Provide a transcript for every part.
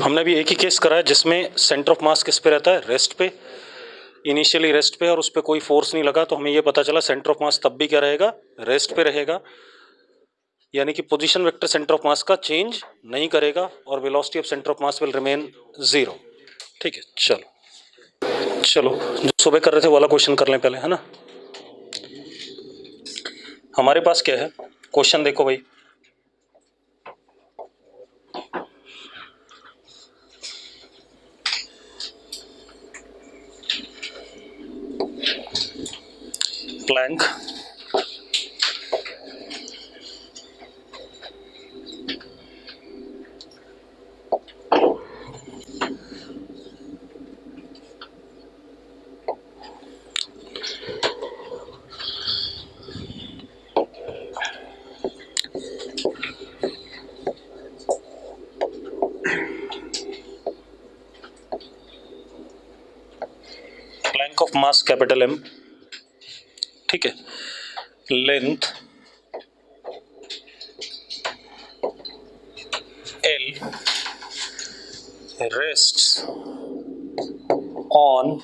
हमने भी एक ही केस करा है जिसमें सेंटर ऑफ मास किस पे रहता है, रेस्ट पे, इनिशियली रेस्ट पे, और उस पर कोई फोर्स नहीं लगा, तो हमें ये पता चला सेंटर ऑफ मास तब भी क्या रहेगा, रेस्ट पे रहेगा, यानी कि पोजीशन वेक्टर सेंटर ऑफ मास का चेंज नहीं करेगा और velocity of centre of mass will remain 0। ठीक है, चलो जो सुबह कर रहे थे वाला क्वेश्चन कर लें पहले, है ना। हमारे पास क्या है क्वेश्चन, देखो भाई, plank plank of mass capital M, ठीक है, length L, rests on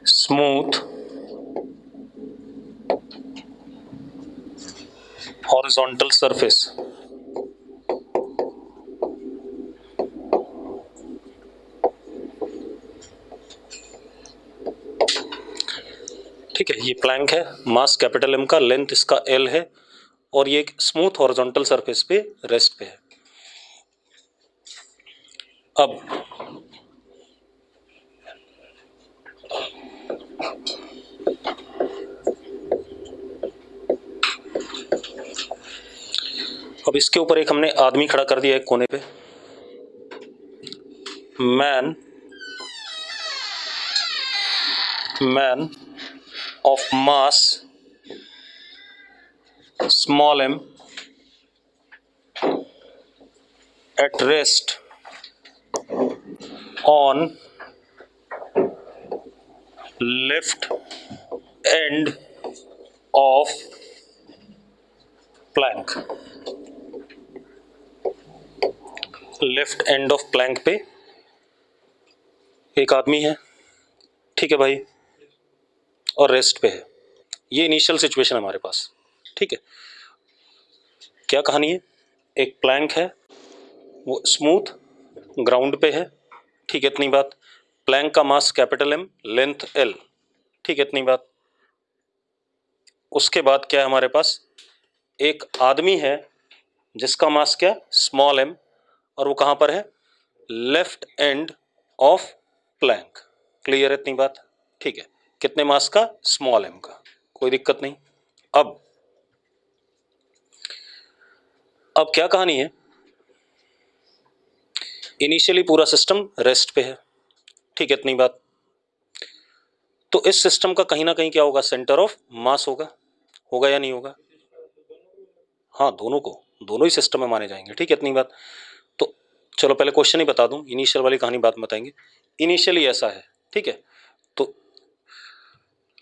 smooth horizontal surface. ठीक है, ये प्लैंक है, मास कैपिटल एम का, लेंथ इसका एल है, और ये एक स्मूथ हॉरिजॉन्टल सरफेस पे रेस्ट पे है। अब इसके ऊपर एक हमने आदमी खड़ा कर दिया एक कोने पे, man of mass small m at rest on left end of plank, left and of Planck पे एक आदमी है, ठीक है भाई, और रेस्ट पे है। ये इनिशियल सिचुएशन है हमारे पास, ठीक है। क्या कहानी है, एक प्लैंक है, वो स्मूथ ग्राउंड पे है, ठीक है, इतनी बात। प्लैंक का mass capital M, length L, ठीक है, इतनी बात। उसके बाद क्या है हमारे पास, एक आदमी है जिसका मास क्या, स्मॉल एम, और वो कहां पर है, left and of Planck. Clear है इतनी बात, ठीक है। कितने मास का, स्मॉल एम का, कोई दिक्कत नहीं। अब क्या कहानी है, इनिशियली पूरा सिस्टम रेस्ट पे है, ठीक है, इतनी बात। तो इस सिस्टम का कहीं ना कहीं क्या होगा, सेंटर ऑफ मास होगा या नहीं होगा, हाँ, दोनों ही सिस्टम में माने जाएंगे, ठीक है, इतनी बात। तो चलो पहले क्वेश्चन ही बता दूं, इनिशियल वाली कहानी बाद में बताएंगे। इनिशियली ऐसा है, ठीक है, तो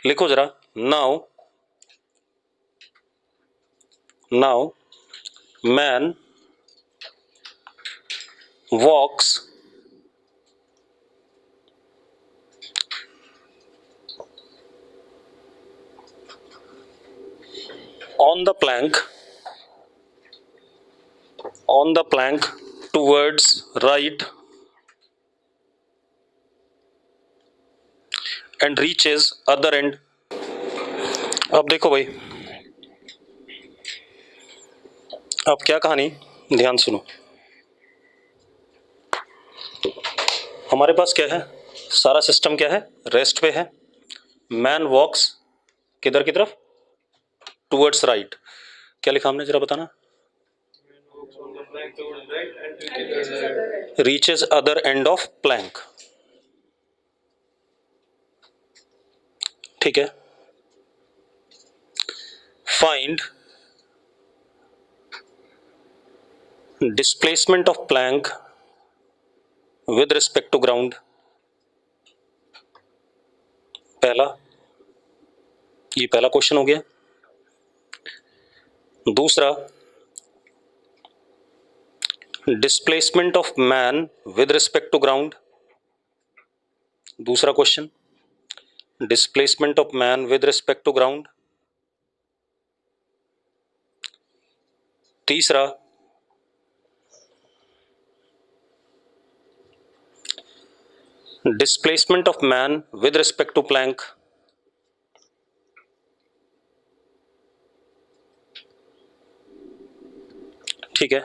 लिखो जरा, now man walks on the plank towards right and reaches other end। अब देखो भाई, अब क्या कहानी, ध्यान सुनो। हमारे पास क्या है, सारा सिस्टम क्या है, रेस्ट पे है। मैन वॉक्स किधर की तरफ, टूवर्ड्स राइट। क्या लिखा हमने, जरा बताना, reaches other end of plank, ठीक है। Find displacement of plank with respect to ground, ये पहला क्वेश्चन हो गया। दूसरा, displacement of man with respect to ground. दूसरा question, displacement of man with respect to ground. तीसरा, displacement of man with respect to plank. ठीक है,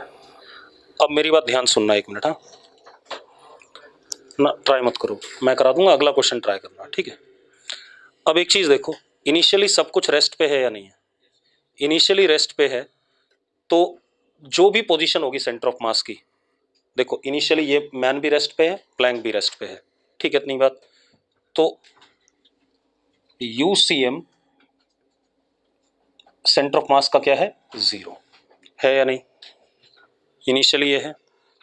अब मेरी बात ध्यान सुनना, एक मिनट। हाँ ना, ट्राई मत करो, मैं करा दूंगा, अगला क्वेश्चन ट्राई करना, ठीक है। अब एक चीज देखो, इनिशियली सब कुछ रेस्ट पे है या नहीं है? इनिशियली रेस्ट पे है, तो जो भी पोजीशन होगी सेंटर ऑफ मास की, देखो इनिशियली ये मैन भी रेस्ट पे है, प्लैंक भी रेस्ट पे है, ठीक है, इतनी बात। तो यूसीएम सेंटर ऑफ मास का क्या है? 0 है या नहीं? इनिशियली ये है,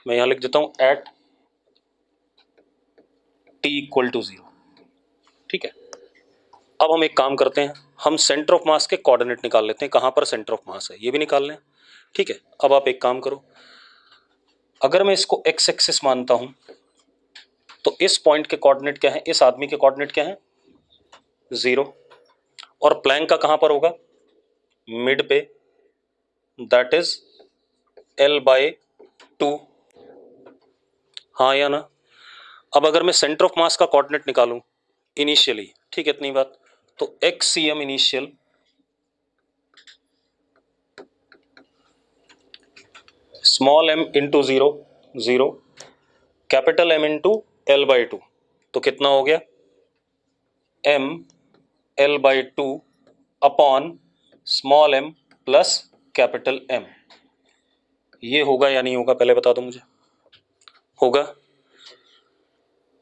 मैं यहां लिख देता हूं एट टी इक्वल टू 0, ठीक है। अब हम एक काम करते हैं, हम सेंटर ऑफ मास के कोऑर्डिनेट निकाल लेते हैं, कहां पर सेंटर ऑफ मास है ये भी निकाल लें, ठीक है। अब आप एक काम करो, अगर मैं इसको एक्स एक्सिस मानता हूं, तो इस पॉइंट के कोऑर्डिनेट क्या है, इस आदमी के कोऑर्डिनेट क्या है? 0। और प्लैंक का कहां पर होगा? मिड पे, दैट इज L/2। हाँ या ना? अब अगर मैं सेंटर ऑफ मास का कोऑर्डिनेट निकालूं इनिशियली, ठीक है, इतनी बात, तो XCM initial small m into 0 0, capital M into L/2, तो कितना हो गया? M L/2 upon small m plus capital M। ये होगा या नहीं होगा, पहले बता दो मुझे। होगा।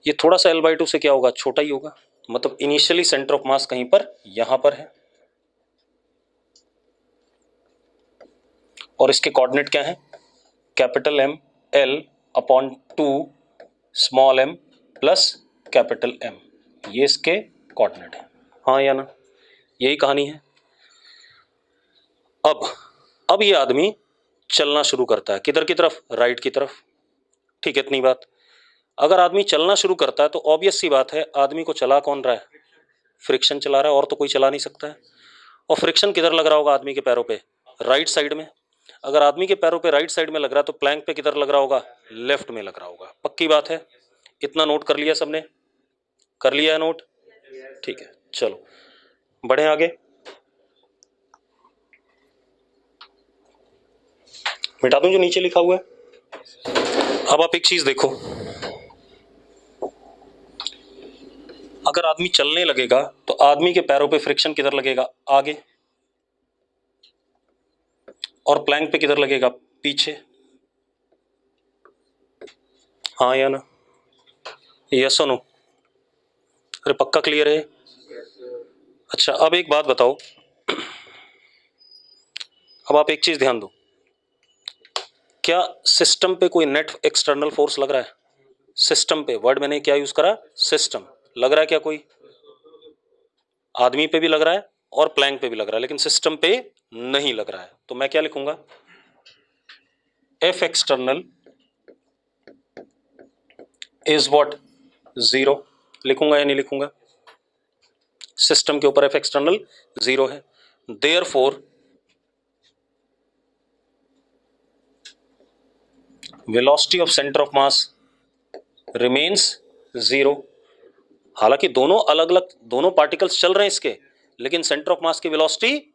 ये थोड़ा सा L/2 से क्या होगा? छोटा ही होगा, मतलब इनिशियली सेंटर ऑफ मास कहीं पर यहां पर है, और इसके कोऑर्डिनेट क्या है? Capital M L upon 2 small m plus capital M, ये इसके कोऑर्डिनेट है। हाँ या ना? यही कहानी है। अब ये आदमी चलना शुरू करता है, किधर की तरफ? राइट की तरफ, ठीक है, इतनी बात। अगर आदमी चलना शुरू करता है तो ऑब्वियस सी बात है, आदमी को चला कौन रहा है? फ्रिक्शन चला रहा है, और तो कोई चला नहीं सकता है। और फ्रिक्शन किधर लग रहा होगा आदमी के पैरों पे? राइट साइड में। अगर आदमी के पैरों पे राइट साइड में लग रहा है, तो प्लैंक पे किधर लग रहा होगा? लेफ्ट में लग रहा होगा। पक्की बात है, इतना नोट कर लिया सबने? कर लिया है नोट? ठीक है, चलो बढ़े आगे। मिटा दूं जो नीचे लिखा हुआ है। अब आप एक चीज देखो, अगर आदमी चलने लगेगा तो आदमी के पैरों पे फ्रिक्शन किधर लगेगा? आगे। और प्लैंक पे किधर लगेगा? पीछे। हाँ या ना? यस और नो? अरे पक्का क्लियर है? अच्छा, अब एक बात बताओ, अब आप एक चीज ध्यान दो, क्या सिस्टम पे कोई नेट एक्सटर्नल फोर्स लग रहा है? सिस्टम पे, वर्ड मैंने क्या यूज करा? सिस्टम। लग रहा है क्या कोई? आदमी पे भी लग रहा है और प्लैंक पे भी लग रहा है, लेकिन सिस्टम पे नहीं लग रहा है। तो मैं क्या लिखूंगा? F external is what? 0। लिखूंगा या नहीं लिखूंगा? सिस्टम के ऊपर F एक्सटर्नल 0 है, therefore velocity of centre of mass remains 0। हालांकि दोनों अलग अलग, दोनों पार्टिकल्स चल रहे हैं इसके, लेकिन सेंटर ऑफ मास की वेलोसिटी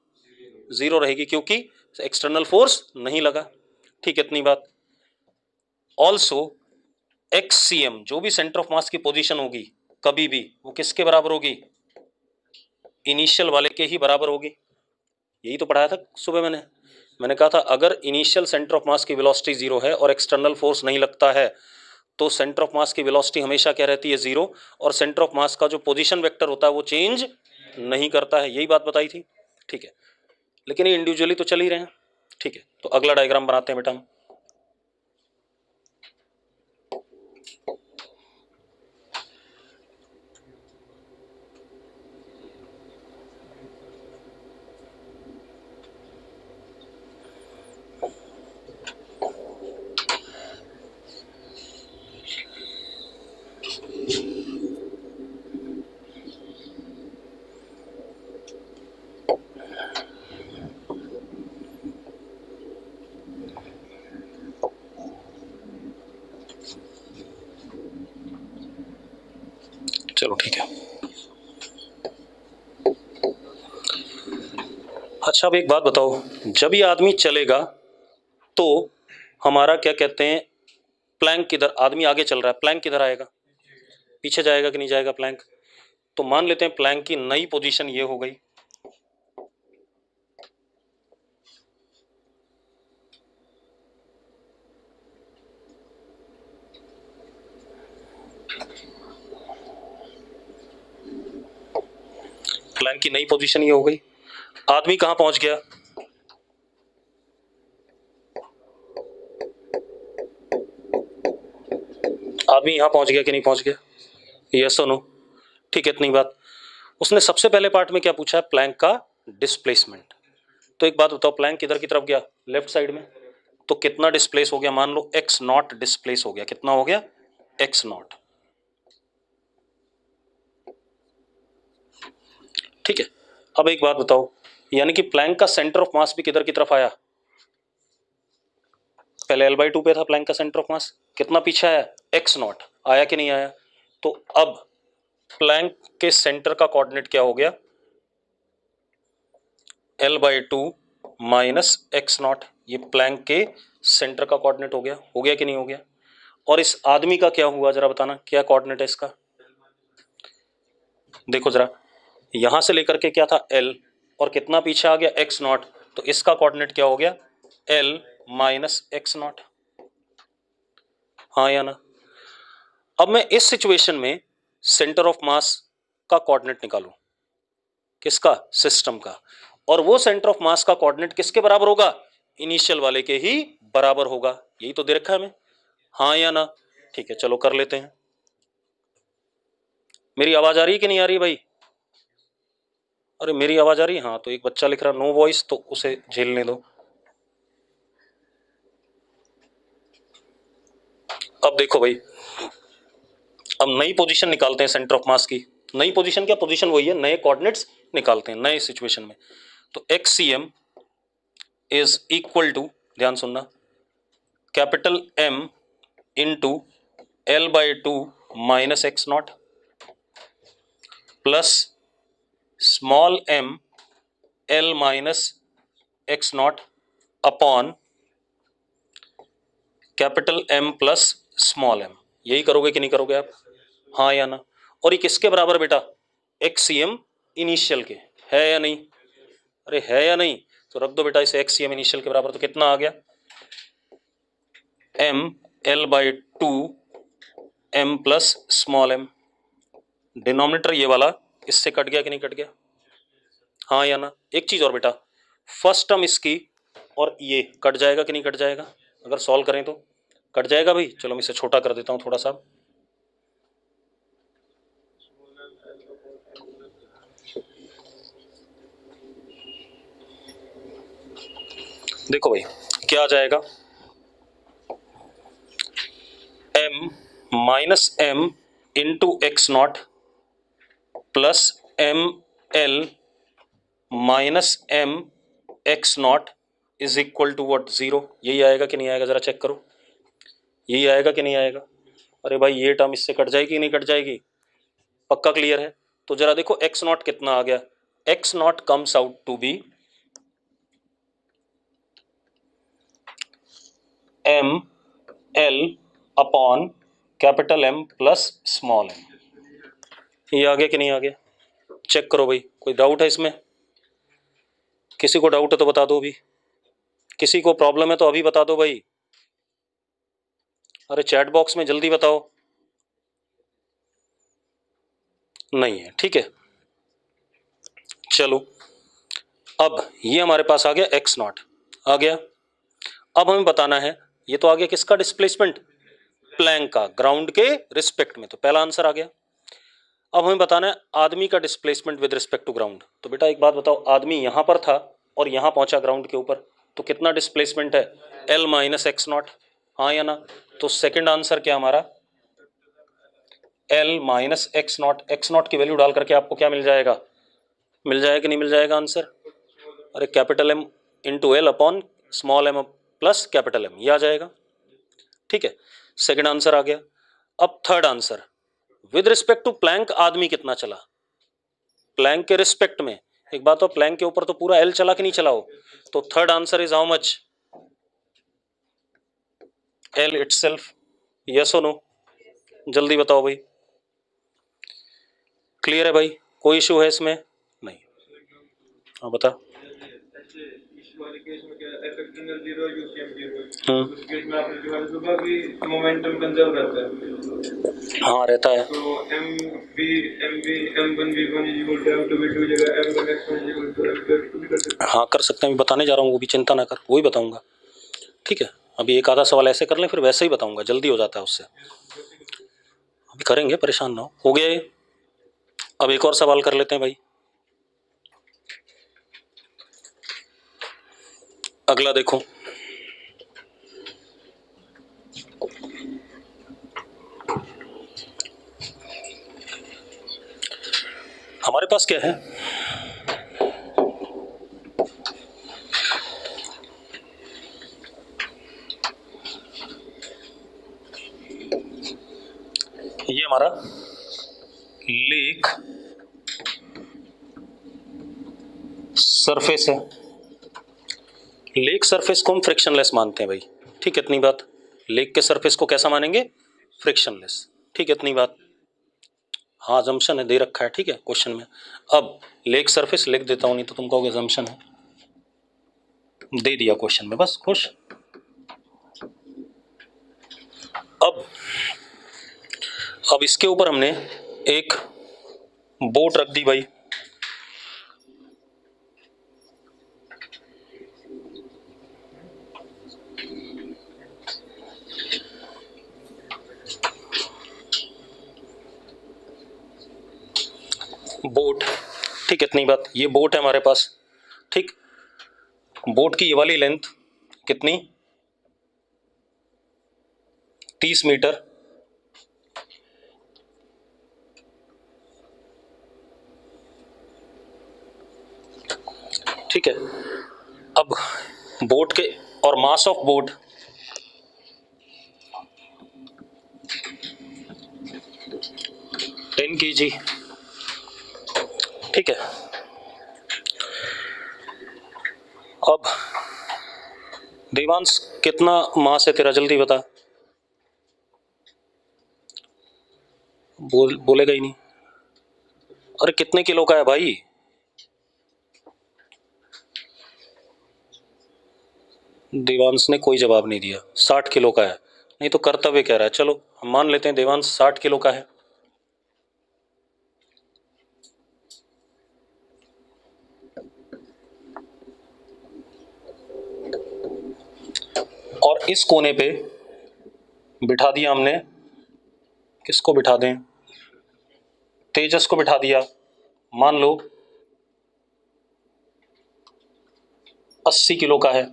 0 रहेगी, क्योंकि एक्सटर्नल फोर्स नहीं लगा, ठीक है, इतनी बात। ऑल्सो XCM, जो भी सेंटर ऑफ मास की पोजीशन होगी कभी भी, वो किसके बराबर होगी? इनिशियल वाले के ही बराबर होगी। यही तो पढ़ाया था सुबह मैंने कहा था, अगर इनिशियल सेंटर ऑफ मास की वेलोसिटी 0 है और एक्सटर्नल फोर्स नहीं लगता है, तो सेंटर ऑफ मास की वेलोसिटी हमेशा क्या रहती है? 0। और सेंटर ऑफ मास का जो पोजीशन वेक्टर होता है वो चेंज नहीं करता है, यही बात बताई थी, ठीक है। लेकिन ये इंडिविजुअली तो चल ही रहे हैं, ठीक है। तो अगला डायग्राम बनाते हैं बेटा हम। चलो ठीक है। अच्छा अब एक बात बताओ, जब ये आदमी चलेगा तो हमारा क्या कहते हैं, प्लैंक किधर, आदमी आगे चल रहा है, प्लैंक किधर आएगा, पीछे जाएगा कि नहीं जाएगा प्लैंक। तो मान लेते हैं प्लैंक की नई पोजीशन ये हो गई, प्लैंक की नई पोजीशन ये हो गई। आदमी कहां पहुंच गया, आदमी यहां पहुंच गया कि नहीं पहुंच गया, यस और नो। ठीक है, इतनी बात। उसने सबसे पहले पार्ट में क्या पूछा है, प्लैंक का डिस्प्लेसमेंट। तो एक बात बताओ, प्लैंक किधर की तरफ गया, लेफ्ट साइड में, तो कितना डिस्प्लेस हो गया, मान लो एक्स नॉट डिस्प्लेस हो गया, कितना हो गया, एक्स नॉट। ठीक है, अब एक बात बताओ, यानी कि प्लैंक का सेंटर ऑफ मास भी किधर की तरफ आया, पहले L/2 पे था प्लैंक का सेंटर ऑफ मास, कितना पीछे आया, एक्स नॉट, आया कि नहीं आया। तो अब प्लैंक के सेंटर का कोऑर्डिनेट क्या हो गया, L/2 माइनस एक्स नॉट, ये प्लैंक के सेंटर का कोऑर्डिनेट हो गया कि नहीं हो गया। और इस आदमी का क्या हुआ जरा बताना, क्या कोऑर्डिनेट है इसका, देखो जरा, यहां से लेकर के क्या था L, और कितना पीछे आ गया एक्स नॉट, तो इसका कोऑर्डिनेट क्या हो गया, L माइनस एक्स नॉट, हाँ या ना। अब मैं इस सिचुएशन में सेंटर ऑफ मास का कोऑर्डिनेट निकालूं, किसका, सिस्टम का, और वो सेंटर ऑफ मास का कोऑर्डिनेट किसके बराबर होगा, इनिशियल वाले के ही बराबर होगा, यही तो दे रखा है हमें, हाँ या ना। ठीक है, चलो कर लेते हैं। मेरी आवाज आ रही है कि नहीं आ रही भाई, अरे मेरी आवाज आ रही है, हाँ। तो एक बच्चा लिख रहा नो वॉइस, तो उसे झेलने दो। अब देखो भाई, अब नई पोजीशन निकालते हैं सेंटर ऑफ मास की, नई पोजीशन क्या, पोजीशन वही है, नए कोऑर्डिनेट्स निकालते हैं नए सिचुएशन में। तो XCM इज इक्वल टू, ध्यान सुनना, capital M into L/2 minus x naught plus small m L minus x not upon capital M plus small m। यही करोगे कि नहीं करोगे आप, हाँ या ना। और ये किसके बराबर बेटा, XCM इनिशियल के, है या नहीं, अरे है या नहीं, तो रख दो बेटा इसे XCM इनिशियल के बराबर। तो कितना आ गया, M L/2 m plus small m, denominator ये वाला इससे कट गया कि नहीं कट गया, हाँ या ना। एक चीज और बेटा, फर्स्ट टर्म इसकी और ये कट जाएगा कि नहीं कट जाएगा, अगर सॉल्व करें तो कट जाएगा भाई। चलो मैं इसे छोटा कर देता हूं थोड़ा सा, देखो भाई क्या आ जाएगा, m minus m into X naught plus m L minus m X naught is equal to what, 0। यही आएगा कि नहीं आएगा, जरा चेक करो, यही आएगा कि नहीं आएगा। अरे भाई ये टर्म इससे कट जाएगी कि नहीं कट जाएगी, पक्का क्लियर है। तो जरा देखो एक्स नॉट कितना आ गया, X naught comes out to be M L upon capital M plus small m। ये आ गया कि नहीं आ गया, चेक करो भाई, कोई डाउट है इसमें, किसी को डाउट है तो बता दो अभी, किसी को प्रॉब्लम है तो अभी बता दो भाई, अरे चैट बॉक्स में जल्दी बताओ, नहीं है, ठीक है। चलो अब ये हमारे पास आ गया एक्स नॉट आ गया। अब हमें बताना है, ये तो आ गया किसका डिस्प्लेसमेंट, प्लैंक का, ग्राउंड के रिस्पेक्ट में, तो पहला आंसर आ गया। अब हमें बताना है आदमी का displacement with respect to ground. तो बेटा एक बात बताओ, आदमी यहां पर था और यहां पहुंचा ग्राउंड के ऊपर, तो कितना डिस्प्लेसमेंट है, L माइनस एक्स नॉट, हाँ या ना। तो सेकंड आंसर क्या हमारा, L माइनस एक्स नॉट की वैल्यू डाल करके आपको क्या मिल जाएगा, मिल जाएगा कि नहीं मिल जाएगा आंसर, अरे capital M into L upon small m plus capital M, ये आ जाएगा। ठीक है, सेकंड आंसर आ गया। अब third answer, with respect to plank आदमी कितना चला, प्लैंक के रिस्पेक्ट में। एक बात हो, प्लैंक के ऊपर तो पूरा एल चला कि नहीं चला हो, तो third answer is how much, L itself. Yes और नो, जल्दी बताओ भाई। क्लियर है भाई, कोई इशू है इसमें? नहीं। हाँ बता। मोमेंटम कंजर्व रहता है। हाँ रहता है। तो m1v1 is equal to m2v2 जगह m1x1 is equal to m2x2 भी कर सकते हैं। हाँ कर सकते हैं, बताने जा रहा हूँ, वो भी चिंता ना कर, वही बताऊंगा। ठीक है, अभी एक आधा सवाल ऐसे कर लें, फिर वैसे ही बताऊंगा, जल्दी हो जाता है उससे। अभी करेंगे, परेशान ना हो गया ये। अब एक और सवाल कर लेते हैं भाई। अगला देखो, हमारे पास क्या है, ये हमारा लेक सरफेस है। लेक सरफेस को हम फ्रिक्शनलेस मानते हैं भाई, ठीक है इतनी बात। लेक के सरफेस को कैसा मानेंगे, फ्रिक्शनलेस, ठीक है इतनी बात। हाँ अजम्पशन है, दे रखा है, ठीक है क्वेश्चन में। अब लेक सरफेस लिख देता हूं, नहीं तो तुम कहोगे अजम्पशन है, दे दिया क्वेश्चन में, बस खुश। अब इसके ऊपर हमने एक बोट रख दी भाई, बोट, ठीक इतनी बात। ये बोट है हमारे पास, ठीक। बोट की ये वाली लेंथ कितनी, 30 मीटर, ठीक है। अब बोट के और मास ऑफ बोट 10 kg, ठीक है। अब देवांश कितना मास है तेरा, जल्दी बता। बोलेगा ही नहीं। अरे कितने किलो का है भाई, देवांश ने कोई जवाब नहीं दिया। 60 किलो का है, नहीं तो कर्तव्य कह रहा है। चलो हम मान लेते हैं देवांश 60 किलो का है। और इस कोने पे बिठा दिया हमने, किसको बिठा दें, तेजस को बिठा दिया। मान लो 80 किलो का है,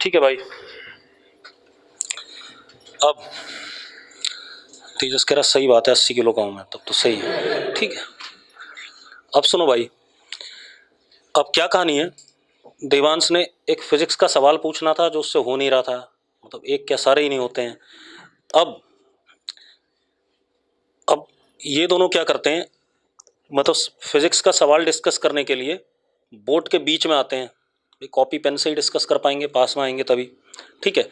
ठीक है भाई। अब तेजस कह रहा सही बात है, 80 किलो का हूं मैं, तब तो सही है, ठीक है। अब सुनो भाई, अब क्या कहानी है, देवांश ने एक फिजिक्स का सवाल पूछना था जो उससे हो नहीं रहा था, मतलब एक क्या सारे ही नहीं होते हैं। अब ये दोनों क्या करते हैं, मतलब फिजिक्स का सवाल डिस्कस करने के लिए बोर्ड के बीच में आते हैं। कॉपी पेन से ही डिस्कस कर पाएंगे, पास में आएंगे तभी, ठीक है।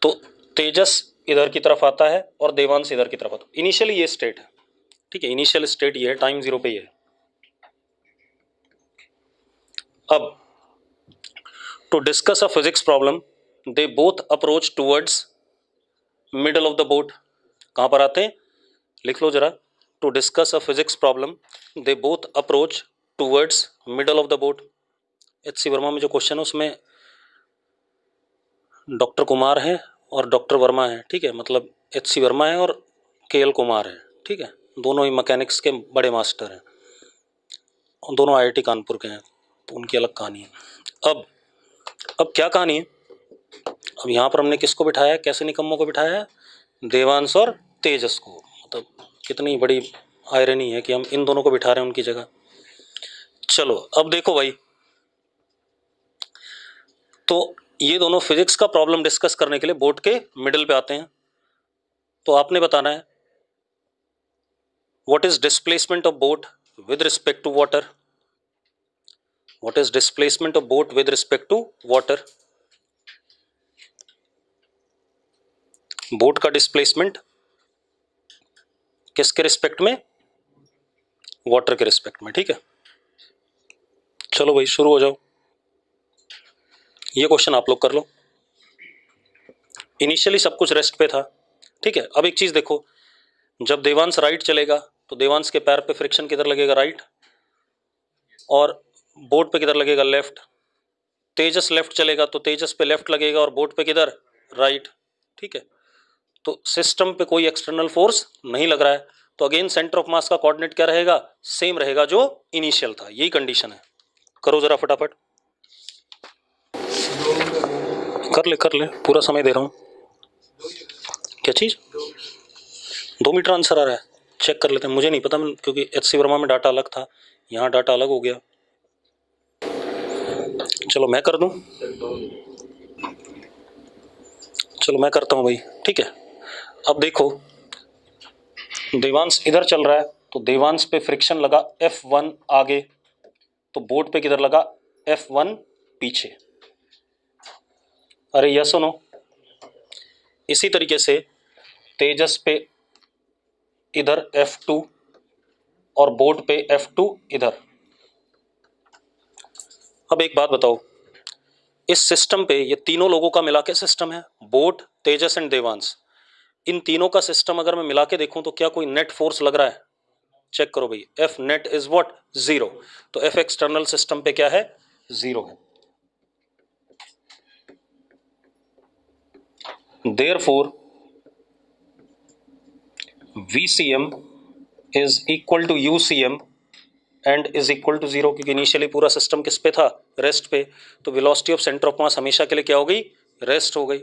तो तेजस इधर की तरफ आता है और देवांश इधर की तरफ आता है। इनिशियली ये स्टेट है, ठीक है, इनिशियल स्टेट ये है, टाइम 0 पे ये है। अब to discuss a physics problem they both approach towards middle of the boat. कहां पर आते हैं, लिख लो जरा। To discuss a physics problem they both approach towards middle of the boat. H C. Verma में जो क्वेश्चन है उसमें डॉक्टर कुमार है और डॉक्टर वर्मा है, ठीक है, मतलब एच.सी. वर्मा है और के.एल. कुमार है, ठीक है। दोनों ही मैकेनिक्स के बड़े मास्टर हैं, दोनों आई.आई.टी. कानपुर के हैं, तो उनकी अलग कहानी है। अब क्या कहानी है, अब यहाँ पर हमने किसको बिठाया है, कैसे निकम्मों को बिठाया है, देवांश और तेजस को। मतलब कितनी बड़ी आयरनी है कि हम इन दोनों को बिठा रहे हैं उनकी जगह। चलो अब देखो भाई, तो ये दोनों फिजिक्स का प्रॉब्लम डिस्कस करने के लिए बोर्ड के मिडिल पे आते हैं। तो आपने बताना है what is displacement of boat with respect to water. What is displacement of boat with respect to water. Boat का डिस्प्लेसमेंट किसके रिस्पेक्ट में, वाटर के रिस्पेक्ट में। ठीक है, चलो भाई शुरू हो जाओ। ये क्वेश्चन आप लोग कर लो। इनिशियली सब कुछ रेस्ट पे था। ठीक है, अब एक चीज देखो, जब देवांश राइट चलेगा तो देवांश के पैर पे फ्रिक्शन किधर लगेगा, राइट, और बोट पे किधर लगेगा, लेफ्ट। तेजस लेफ्ट चलेगा तो तेजस पे लेफ्ट लगेगा और बोट पे किधर, राइट। ठीक है, तो सिस्टम पे कोई एक्सटर्नल फोर्स नहीं लग रहा है, तो अगेन सेंटर ऑफ मास का कोऑर्डिनेट क्या रहेगा, सेम रहेगा जो इनिशियल था। यही कंडीशन है। करो जरा फटाफट, कर ले, पूरा समय दे रहा हूं। क्या चीज, 2 मीटर आंसर आ रहा है, चेक कर लेते हैं। मुझे नहीं पता, क्योंकि HC वर्मा में डाटा अलग था, यहाँ डाटा अलग हो गया। चलो मैं कर दूं, चलो मैं करता हूं भाई। ठीक है, अब देखो देवांश इधर चल रहा है तो देवांश पे फ्रिक्शन लगा F1 आगे, तो बोट पे किधर लगा, F1 पीछे। अरे यस नो। इसी तरीके से तेजस पे इधर F2 और बोट पे F2 इधर। अब एक बात बताओ, इस सिस्टम पे ये तीनों लोगों का मिला के सिस्टम है, बोट, तेजस एंड देवांश। इन तीनों का सिस्टम अगर मैं मिला के देखूं तो क्या कोई नेट फोर्स लग रहा है, चेक करो भाई। F net is what, 0। तो F एक्सटर्नल सिस्टम पे क्या है, 0 है। Therefore, VCM is equal to UCM and is equal to 0, क्योंकि इनिशियली पूरा सिस्टम किस पे था, रेस्ट पे। तो वेलोसिटी ऑफ सेंटर ऑफ मास हमेशा के लिए क्या हो गई, रेस्ट हो गई।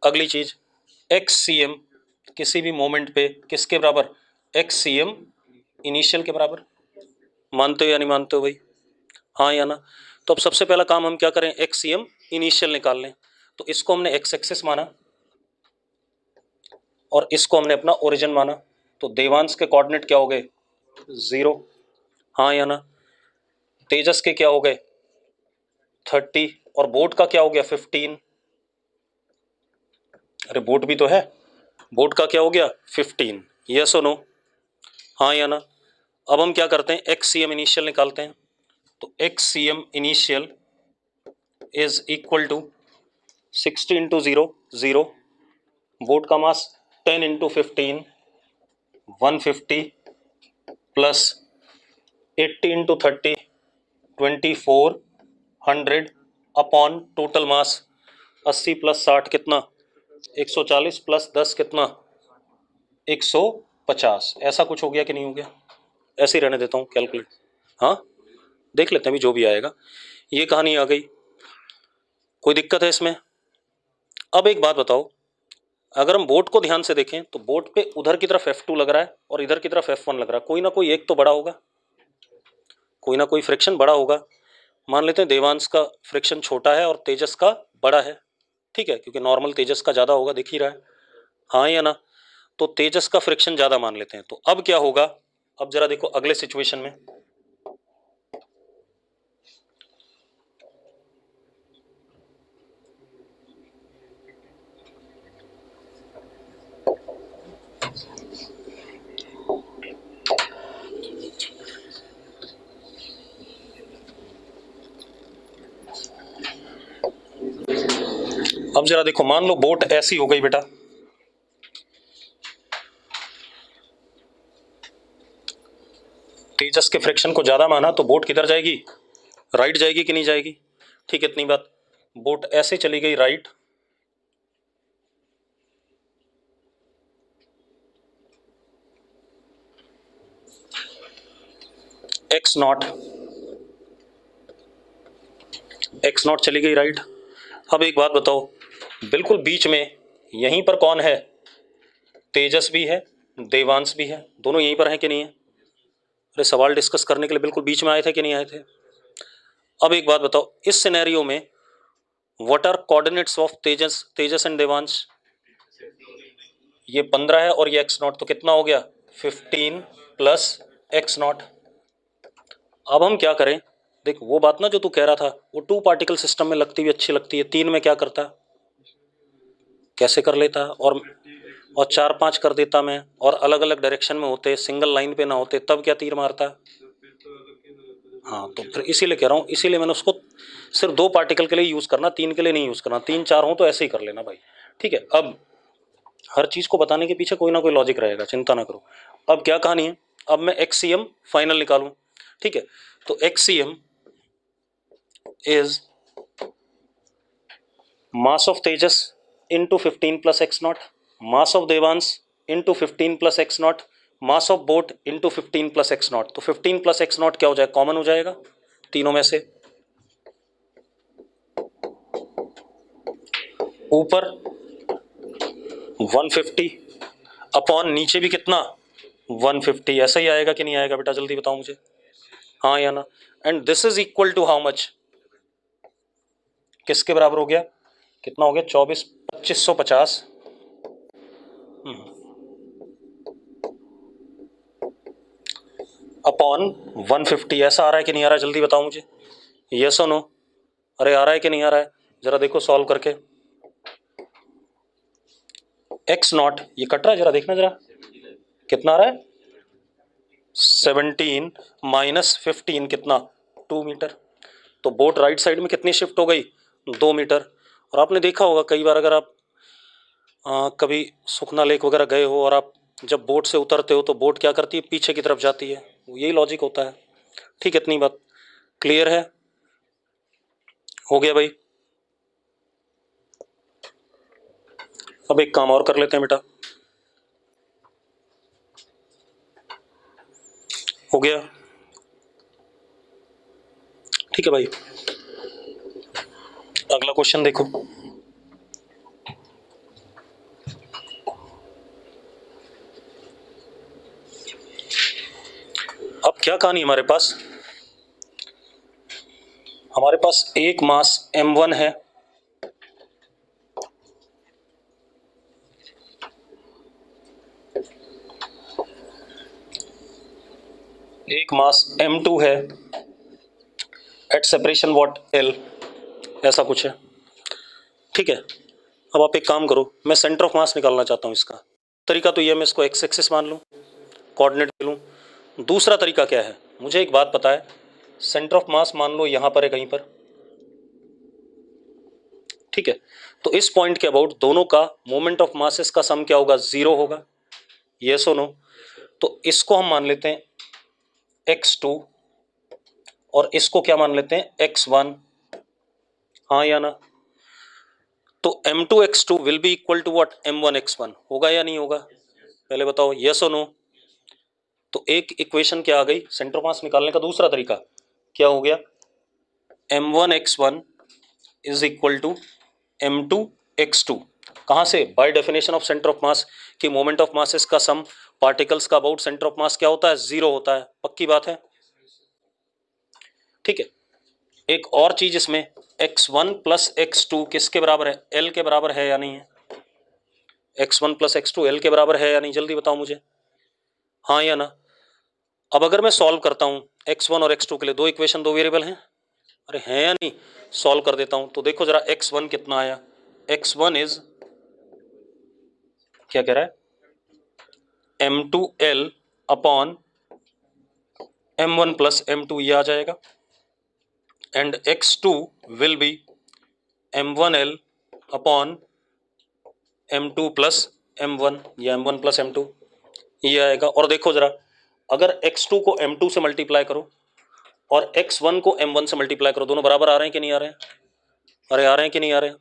अगली चीज, XCM किसी भी मोमेंट पे किसके बराबर, XCM इनिशियल के बराबर। मानते हो या नहीं मानते हो भाई, हाँ या ना। तो अब सबसे पहला काम हम क्या करें, XCM इनिशियल निकाल लें। तो इसको हमने एक्स एक्सिस माना और इसको हमने अपना ओरिजिन माना, तो देवांश के कोऑर्डिनेट क्या हो गए, 0, हाँ या ना। तेजस के क्या हो गए, 30, और बोट का क्या हो गया, 15। अरे बोट भी तो है, बोट का क्या हो गया, 15। यस और नो, हाँ या ना। अब हम क्या करते हैं, XCM इनिशियल निकालते हैं। तो XCM initial is equal to 60 into 0, 0। Boat का mass 10 into 15, 150, plus 80 into 30, 2400, upon total mass 80 plus 60 कितना, 140, प्लस 10 कितना, 150। ऐसा कुछ हो गया कि नहीं हो गया, ऐसे ही रहने देता हूँ कैलकुलेट, हाँ देख लेते हैं भी जो भी आएगा। ये कहानी आ गई, कोई दिक्कत है इसमें। अब एक बात बताओ, अगर हम बोट को ध्यान से देखें तो बोट पे उधर की तरफ F2 लग रहा है और इधर की तरफ F1 लग रहा है, कोई ना कोई एक तो बड़ा होगा, कोई ना कोई फ्रिक्शन बड़ा होगा। मान लेते हैं देवांश का फ्रिक्शन छोटा है और तेजस का बड़ा है, ठीक है, क्योंकि नॉर्मल तेजस का ज्यादा होगा, दिख ही रहा है, हाँ या ना। तो तेजस का फ्रिक्शन ज्यादा मान लेते हैं। तो अब क्या होगा, अब जरा देखो अगले सिचुएशन में, अब जरा देखो, मान लो बोट ऐसी हो गई बेटा, तेजस के फ्रिक्शन को ज्यादा माना तो बोट किधर जाएगी, राइट जाएगी कि नहीं जाएगी। ठीक है, इतनी बात। बोट ऐसे चली गई राइट, एक्स नॉट चली गई राइट। अब एक बात बताओ, बिल्कुल बीच में यहीं पर कौन है, तेजस भी है, देवांश भी है, दोनों यहीं पर हैं कि नहीं है। अरे सवाल डिस्कस करने के लिए बिल्कुल बीच में आए थे कि नहीं आए थे। अब एक बात बताओ, इस सिनेरियो में what are coordinates of Tejas and Devansh? ये 15 है और ये एक्स नॉट, तो कितना हो गया 15 प्लस एक्स नॉट। अब हम क्या करें, देख वो बात ना जो तू कह रहा था वो 2 पार्टिकल सिस्टम में लगती हुई अच्छी लगती है, 3 में क्या करता, कैसे कर लेता, और 4-5 कर देता मैं, और अलग अलग डायरेक्शन में होते, सिंगल लाइन पे ना होते, तब क्या तीर मारता। हाँ तो फिर इसीलिए कह रहा हूँ, इसीलिए मैंने उसको सिर्फ 2 पार्टिकल के लिए यूज करना, 3 के लिए नहीं यूज करना, 3-4 हो तो ऐसे ही कर लेना भाई, ठीक है। अब हर चीज को बताने के पीछे कोई ना कोई लॉजिक रहेगा, चिंता ना करो। अब क्या कहानी है, अब मैं एक्सीएम फाइनल निकालूं, ठीक है। तो XCM is mass of Tejas into 15 plus X naught, mass of Devansh into 15 plus X naught, mass of boat into 15 plus X naught. तो 15 प्लस एक्स नॉट क्या हो जाएगा, कॉमन हो जाएगा तीनों में से, ऊपर 150 अपॉन नीचे भी कितना 150, ऐसा ही आएगा कि नहीं आएगा बेटा, जल्दी बताओ मुझे, हाँ या ना। And this is equal to how much, किसके बराबर हो गया, कितना हो गया 2550 अपॉन 150, ऐसा आ रहा है कि नहीं आ रहा है, जल्दी बताओ मुझे, यस और नो, अरे आ रहा है कि नहीं आ रहा है, जरा देखो सॉल्व करके। एक्स नॉट ये कट रहा है, जरा देखना जरा कितना आ रहा है, 17 माइनस 15 कितना 2 मीटर। तो बोट राइट साइड में कितनी शिफ्ट हो गई 2 मीटर। और आपने देखा होगा कई बार, अगर आप कभी सुखना लेक वगैरह गए हो और आप जब बोट से उतरते हो तो बोट क्या करती है, पीछे की तरफ जाती है, यही लॉजिक होता है, ठीक है। इतनी बात क्लियर है, हो गया भाई। अब एक काम और कर लेते हैं बेटा, हो गया, ठीक है भाई। अगला क्वेश्चन देखो, अब क्या कहानी हमारे पास एक मास m1 है, एक मास m2 है एट सेपरेशन व्हाट l, ऐसा कुछ है, ठीक है। अब आप एक काम करो, मैं सेंटर ऑफ मास निकालना चाहता हूं, इसका तरीका तो ये, मैं इसको एक्स एक्सिस मान लूं, कोऑर्डिनेट ले लूं। दूसरा तरीका क्या है, मुझे एक बात पता है, सेंटर ऑफ मास मान लो यहां पर है कहीं पर, ठीक है। तो इस पॉइंट के अबाउट दोनों का मोमेंट ऑफ मासेस का सम क्या होगा, 0 होगा, यस और नो। तो इसको हम मान लेते हैं x2 और इसको क्या मान लेते हैं x1, हाँ या ना। तो m2 x2 will be equal to what m1 x1, होगा या नहीं होगा, पहले बताओ यस और नो। तो एक इक्वेशन क्या आ गई, सेंटर ऑफ मास निकालने का दूसरा तरीका क्या हो गया, m1 x1 is equal to m2 x2, कहां से, by definition of centre of मास कि मोमेंट ऑफ मासेस का सम पार्टिकल्स का अबाउट सेंटर ऑफ मास क्या होता है, 0 होता है, पक्की बात है, ठीक है। एक और चीज इसमें, x1 प्लस x2 किसके बराबर है, l के बराबर है या नहीं है, x1 प्लस x2 l के बराबर है या नहीं, जल्दी बताओ मुझे, हाँ या ना। अब अगर मैं सॉल्व करता हूं x1 और x2 के लिए, 2 इक्वेशन 2 वेरिएबल हैं, अरे हैं या नहीं, सॉल्व कर देता हूं। तो देखो जरा x1 कितना आया, x1 इज क्या कह रहा है m2l upon m1 plus m2, ये आ जाएगा, and x2 will B m1l upon m2 plus m1 या m1 प्लस m2, ये आएगा। और देखो जरा, अगर x2 को m2 से मल्टीप्लाई करो और x1 को m1 से मल्टीप्लाई करो, दोनों बराबर आ रहे हैं कि नहीं आ रहे हैं, अरे आ रहे हैं कि नहीं आ रहे हैं।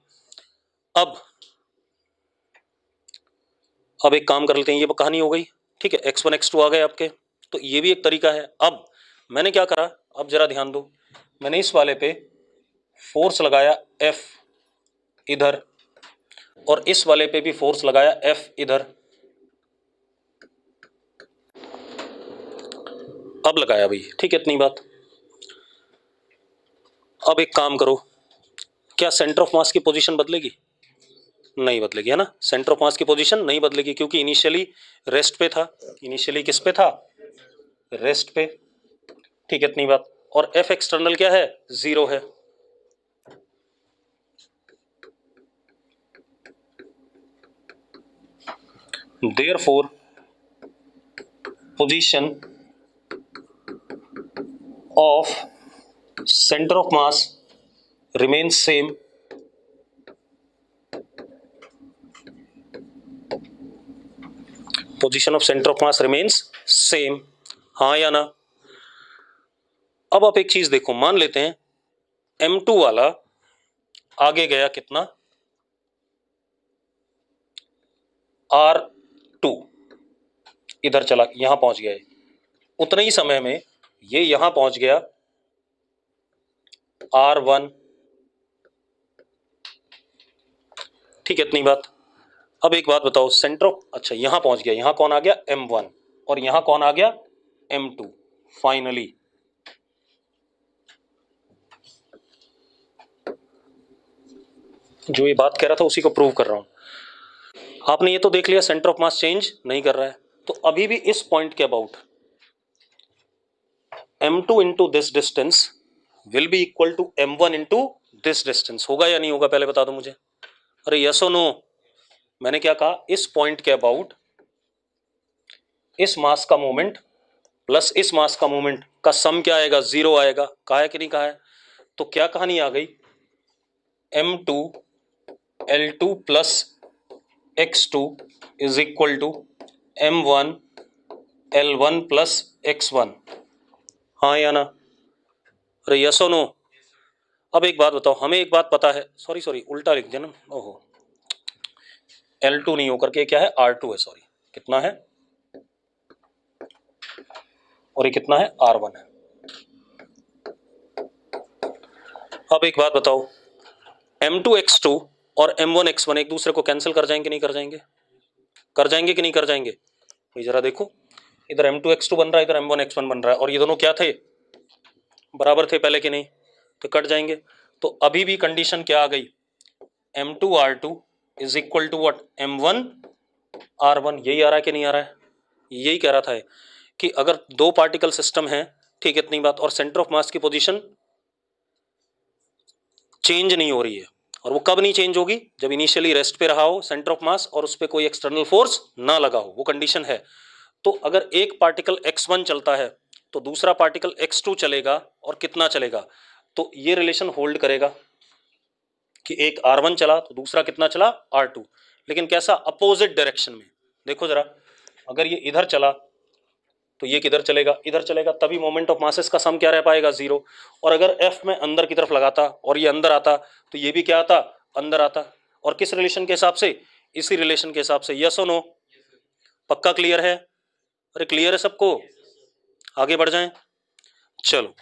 अब एक काम कर लेते हैं, ये कहानी हो गई, ठीक है, x1 x2 आ गए आपके, तो ये भी एक तरीका है। अब मैंने क्या करा, अब जरा ध्यान दो, मैंने इस वाले पे फोर्स लगाया F इधर और इस वाले पे भी फोर्स लगाया F इधर, अब लगाया भाई, ठीक है, इतनी बात। अब एक काम करो, क्या सेंटर ऑफ मास की पोजीशन बदलेगी? नहीं बदलेगी, है ना। सेंटर ऑफ मास की पोजीशन नहीं बदलेगी क्योंकि इनिशियली रेस्ट पे था। इनिशियली किस पे था? रेस्ट पे। ठीक है, इतनी बात। और एफ एक्सटर्नल क्या है? 0 है। Therefore, position of center of mass remains same. Position of center of mass remains same. हाँ या ना? अब आप एक चीज देखो, मान लेते हैं M2 वाला आगे गया कितना? R2 इधर चला, यहां पहुंच गया। उतने ही समय में ये यहां पहुंच गया R1। ठीक है, इतनी बात। अब एक बात बताओ, सेंटर ऑफ, अच्छा यहां पहुंच गया, यहां कौन आ गया? M1। और यहां कौन आ गया? M2। फाइनली जो ये बात कह रहा था उसी को प्रूव कर रहा हूं। आपने ये तो देख लिया सेंटर ऑफ मास चेंज नहीं कर रहा है, तो अभी भी इस पॉइंट के about M2 into this distance will be equal to M1 into this distance. होगा या नहीं होगा? पहले बता दो मुझे। अरे यस और नो? मैंने क्या कहा? इस पॉइंट के अबाउट इस मास का मोमेंट प्लस इस मास का मोमेंट का सम क्या आएगा? 0 आएगा। कहा है कि नहीं कहा है? तो क्या कहानी आ गई? M2 L2 plus X2 is equal to M1 L1 plus X1। हाँ या ना? अरे यस और नो? अब एक बात बताओ, हमें एक बात पता है, सॉरी उल्टा लिख दिया ना, ओहो, L2 नहीं होकर के क्या है? R2 है, सॉरी। कितना है? और ये कितना है? R1 है। अब एक बात बताओ, M2X2 और M1X1 एक दूसरे को कैंसिल कर जाएंगे नहीं कर जाएंगे? कर जाएंगे कि नहीं कर जाएंगे? ये जरा देखो, इधर M2X2 बन रहा है, इधर M1X1 बन रहा है, और ये दोनों क्या थे? बराबर थे पहले कि नहीं? तो कट जाएंगे। तो अभी भी कंडीशन क्या आ गई? M2R2 is equal to what? M1R1। यही आ रहा है कि नहीं आ रहा है? यही कह रहा था कि अगर दो पार्टिकल सिस्टम है, ठीक है, इतनी बात, और सेंटर ऑफ मास की पोजीशन चेंज नहीं हो रही है, और वो कब नहीं चेंज होगी? जब इनिशियली रेस्ट पे रहा हो सेंटर ऑफ मास और उस पर कोई एक्सटर्नल फोर्स ना लगा हो, वो कंडीशन है। तो अगर एक पार्टिकल x1 चलता है तो दूसरा पार्टिकल x2 चलेगा, और कितना चलेगा? तो ये रिलेशन होल्ड करेगा कि एक R1 चला तो दूसरा कितना चला? R2। लेकिन कैसा? अपोजिट डायरेक्शन में। देखो जरा, अगर ये इधर चला तो ये किधर चलेगा? इधर चलेगा, तभी मोमेंट ऑफ मासेस का सम क्या रह पाएगा? 0। और अगर F में अंदर की तरफ लगाता और ये अंदर आता तो ये भी क्या आता? अंदर आता। और किस रिलेशन के हिसाब से? इसी रिलेशन के हिसाब से। यस और नो? पक्का क्लियर है? अरे क्लियर है सबको? आगे बढ़ जाएं। चलो,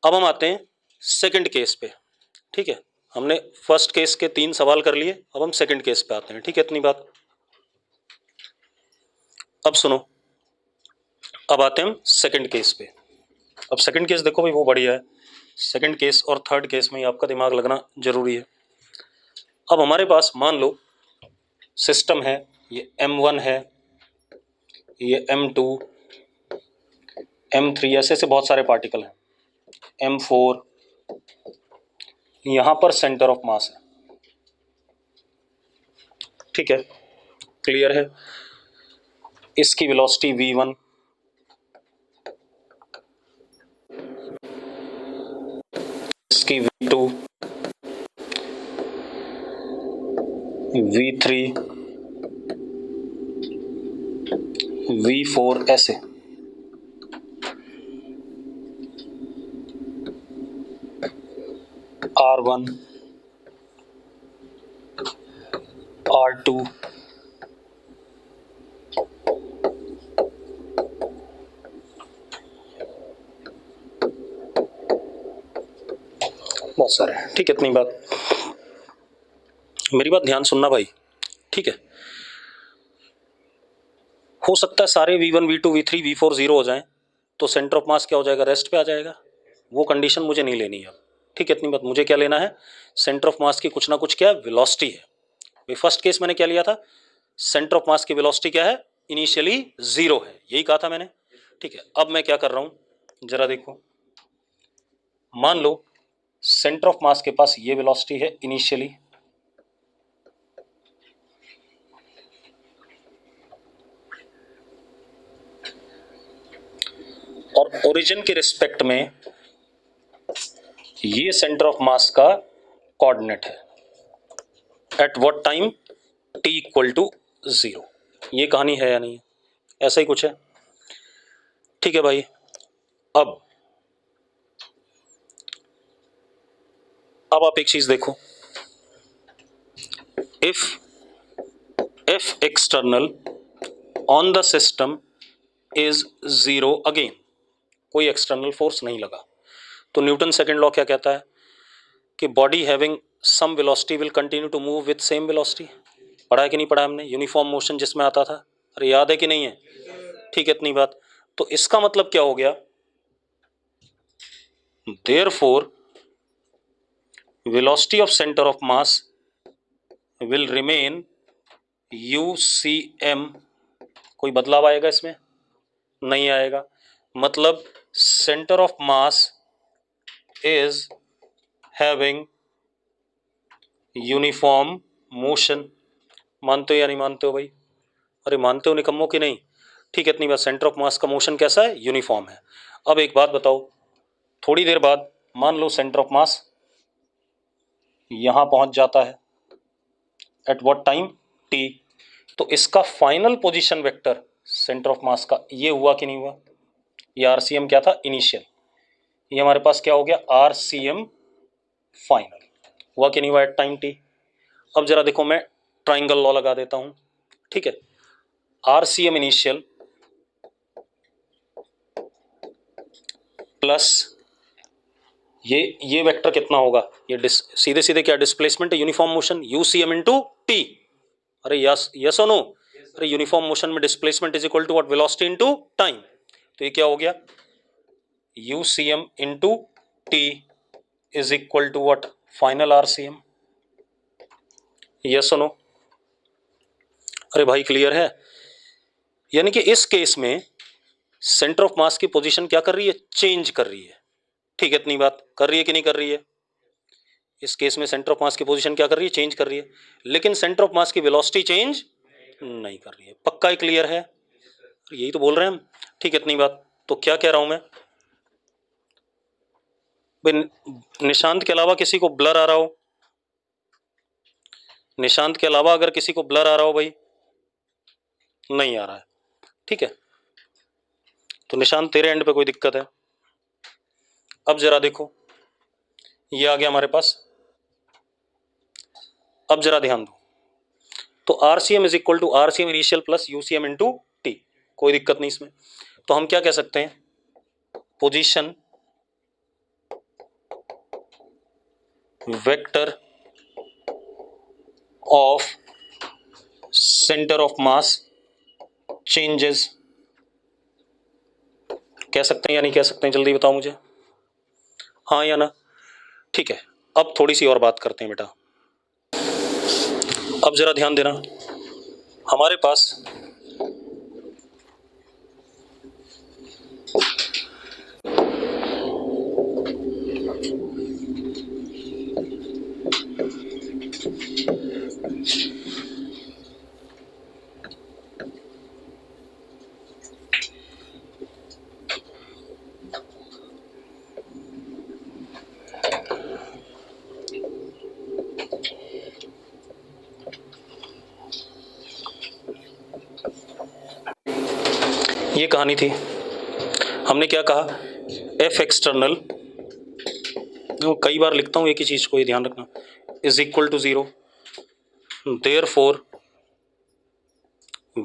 अब हम आते हैं सेकंड केस पे। ठीक है, हमने फर्स्ट केस के 3 सवाल कर लिए, अब हम सेकंड केस पे आते हैं। ठीक है, इतनी बात। अब सुनो, अब आते हैं हम सेकंड केस पे। अब सेकंड केस देखो भाई, वो बढ़िया है। सेकंड केस और थर्ड केस में ही आपका दिमाग लगना जरूरी है। अब हमारे पास मान लो सिस्टम है, ये M1 है, ये M2, M3, ऐसे ऐसे बहुत सारे पार्टिकल हैं, M4। यहां पर सेंटर ऑफ मास है। ठीक है, क्लियर है? इसकी वेलोसिटी v1, इसकी v2, v3, v4, ऐसे। R1, R2, बहुत सारे। ठीक है, इतनी बात। मेरी बात ध्यान सुनना भाई, ठीक है? हो सकता है सारे v1, v2, v3, v4 0 हो जाएं, तो सेंटर ऑफ मास क्या हो जाएगा? रेस्ट पे आ जाएगा। वो कंडीशन मुझे नहीं लेनी है। ठीक है, इतनी बात। मुझे क्या लेना है, सेंटर ऑफ मास की कुछ ना कुछ क्या वेलोसिटी है। भाई फर्स्ट केस मैंने क्या लिया था, सेंटर ऑफ मास की वेलोसिटी क्या है, इनिशियली 0 है, यही कहा था मैंने। ठीक है, अब मैं क्या कर रहा हूं जरा देखो, मान लो सेंटर ऑफ मास के पास ये वेलोसिटी है इनिशियली, और ओरिजिन के रिस्पेक्ट में ये सेंटर ऑफ मास का कोऑर्डिनेट है at what time, t equal to 0। ये कहानी है या नहीं है, ऐसा ही कुछ है। ठीक है भाई, अब आप एक चीज देखो, if F external on the system is 0 again, कोई एक्सटर्नल फोर्स नहीं लगा, तो न्यूटन सेकंड लॉ क्या कहता है कि body having some velocity will continue to move with same velocity. पढ़ा है कि नहीं पढ़ा हमने, यूनिफॉर्म मोशन जिसमें आता था, अरे याद है कि नहीं है? ठीक है, इतनी बात। तो इसका मतलब क्या हो गया, therefore velocity of centre of mass will remain UCM। कोई बदलाव आएगा इसमें? नहीं आएगा। मतलब centre of mass is having uniform motion. मानते हो या नहीं मानते हो भाई? अरे मानते हो निकम्मों की नहीं? ठीक है, इतनी बात। सेंटर ऑफ मास का मोशन कैसा है, यूनिफॉर्म है। अब एक बात बताओ, थोड़ी देर बाद मान लो सेंटर ऑफ मास यहां पहुंच जाता है एट व्हाट टाइम, t। तो इसका final position vector centre of मास का ये हुआ कि नहीं हुआ? ये RCM क्या था, इनिशियल। ये हमारे पास क्या हो गया, RCM फाइनल। हुआ कि नहीं हुआ एट टाइम t? अब जरा देखो, मैं ट्राइंगल लॉ लगा देता हूं। ठीक है, RCM इनिशियल प्लस ये वेक्टर कितना होगा, ये सीधे सीधे क्या डिस्प्लेसमेंट है, uniform motion, UCM into T. अरे यस, यस और नो? अरे यूनिफॉर्म मोशन में displacement is equal to what, velocity into time. तो ये क्या हो गया, UCM into T is equal to what, final RCM। Yes और नो? अरे भाई क्लियर है? यानी कि इस केस में सेंटर ऑफ मास की पोजीशन क्या कर रही है, चेंज कर रही है। ठीक है, इतनी बात। कर रही है कि नहीं कर रही है? इस केस में सेंटर ऑफ मास की पोजीशन क्या कर रही है, चेंज कर रही है, लेकिन सेंटर ऑफ मास की वेलोसिटी चेंज नहीं कर रही है। पक्का ही क्लियर है? यही तो बोल रहे हैं हम। ठीक है, इतनी बात। तो क्या कह रहा हूं मैं भाई, निशांत के अलावा किसी को ब्लर आ रहा हो? निशांत के अलावा अगर किसी को ब्लर आ रहा हो भाई? नहीं आ रहा है। ठीक है, तो निशांत तेरे एंड पे कोई दिक्कत है? अब जरा देखो, ये आ गया हमारे पास। अब जरा ध्यान दो, तो RCM is equal to RCM initial plus UCM into T, कोई दिक्कत नहीं इसमें। तो हम क्या कह सकते हैं, position vector of centre of mass changes, कह सकते हैं या नहीं कह सकते हैं, जल्दी बताओ मुझे, हाँ या ना? ठीक है, अब थोड़ी सी और बात करते हैं बेटा। अब जरा ध्यान देना, हमारे पास ये कहानी थी, हमने क्या कहा, F एक्सटर्नल, कई बार लिखता हूं एक ही चीज को, ये ध्यान रखना, is equal to 0, therefore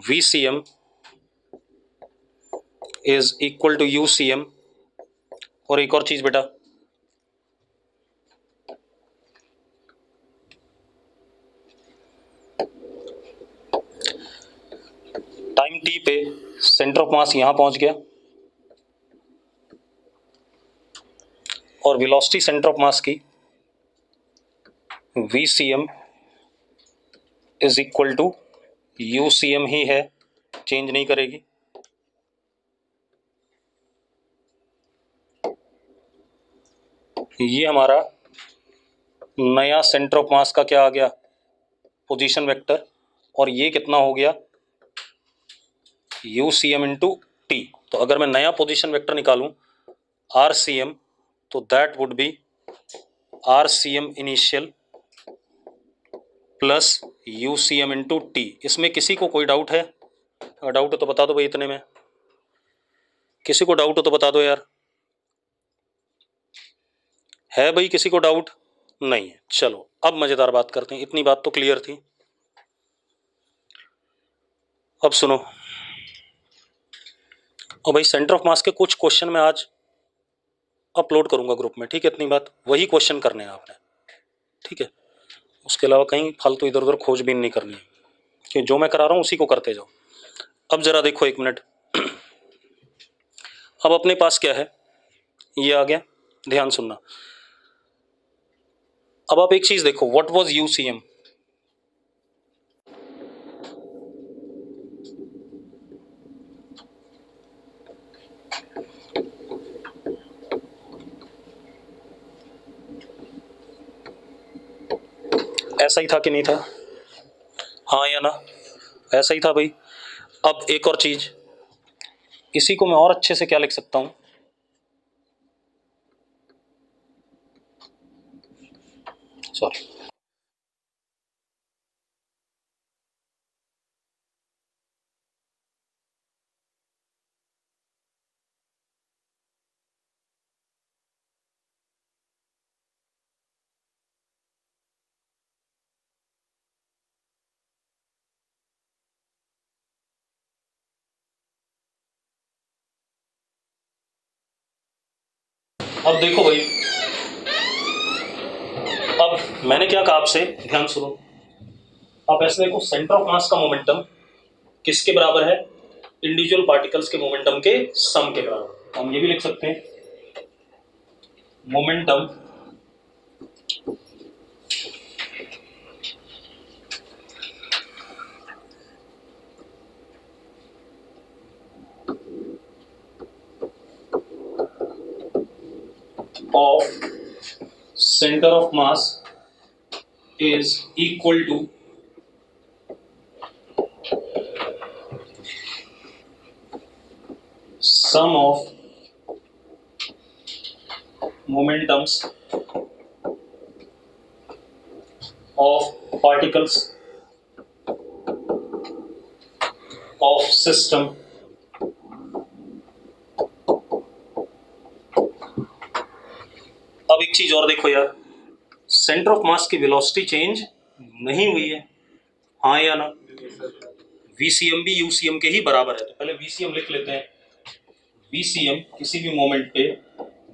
VCM is equal to UCM। और एक और चीज बेटा, टाइम t पे सेंटर ऑफ मास यहां पहुंच गया और वेलोसिटी सेंटर ऑफ मास की VCM is equal to UCM ही है, चेंज नहीं करेगी। ये हमारा नया सेंटर ऑफ मास का क्या आ गया, पोजीशन वेक्टर, और ये कितना हो गया UCM इंटू टी। तो अगर मैं नया पोजीशन वेक्टर निकालूं RCM, तो that would be RCM initial plus UCM into T. इसमें किसी को कोई डाउट है? अगर डाउट है तो बता दो भाई, इतने में किसी को डाउट हो तो बता दो यार। है भाई किसी को डाउट? नहीं है। चलो अब मजेदार बात करते हैं, इतनी बात तो क्लियर थी। अब सुनो, और भाई सेंटर ऑफ मास के कुछ क्वेश्चन मैं आज अपलोड करूंगा ग्रुप में, ठीक है? इतनी बात, वही क्वेश्चन करने हैं आपने, ठीक है? उसके अलावा कहीं फालतू इधर उधर खोजबीन नहीं करनी है, कि जो मैं करा रहा हूँ उसी को करते जाओ। अब जरा देखो एक मिनट, अब अपने पास क्या है, ये आ गया, ध्यान सुनना। अब आप एक चीज देखो, व्हाट वाज UCM? ऐसा ही था कि नहीं था? हाँ या ना? ऐसा ही था भाई। अब एक और चीज, इसी को मैं और अच्छे से क्या लिख सकता हूं, सॉरी, अब देखो भाई, अब मैंने क्या कहा आपसे, ध्यान सुनो। आप ऐसे देखो, सेंटर ऑफ मास का मोमेंटम किसके बराबर है? इंडिविजुअल पार्टिकल्स के मोमेंटम के सम के बराबर। हम ये भी लिख सकते हैं, momentum of center of mass is equal to sum of momentums of particles of system अब एक चीज और देखो यार, सेंटर ऑफ मास की वेलोसिटी चेंज नहीं हुई है, हाँ या ना? VCM भी UCM के ही बराबर है, तो पहले VCM लिख लेते हैं। VCM किसी भी मोमेंट पे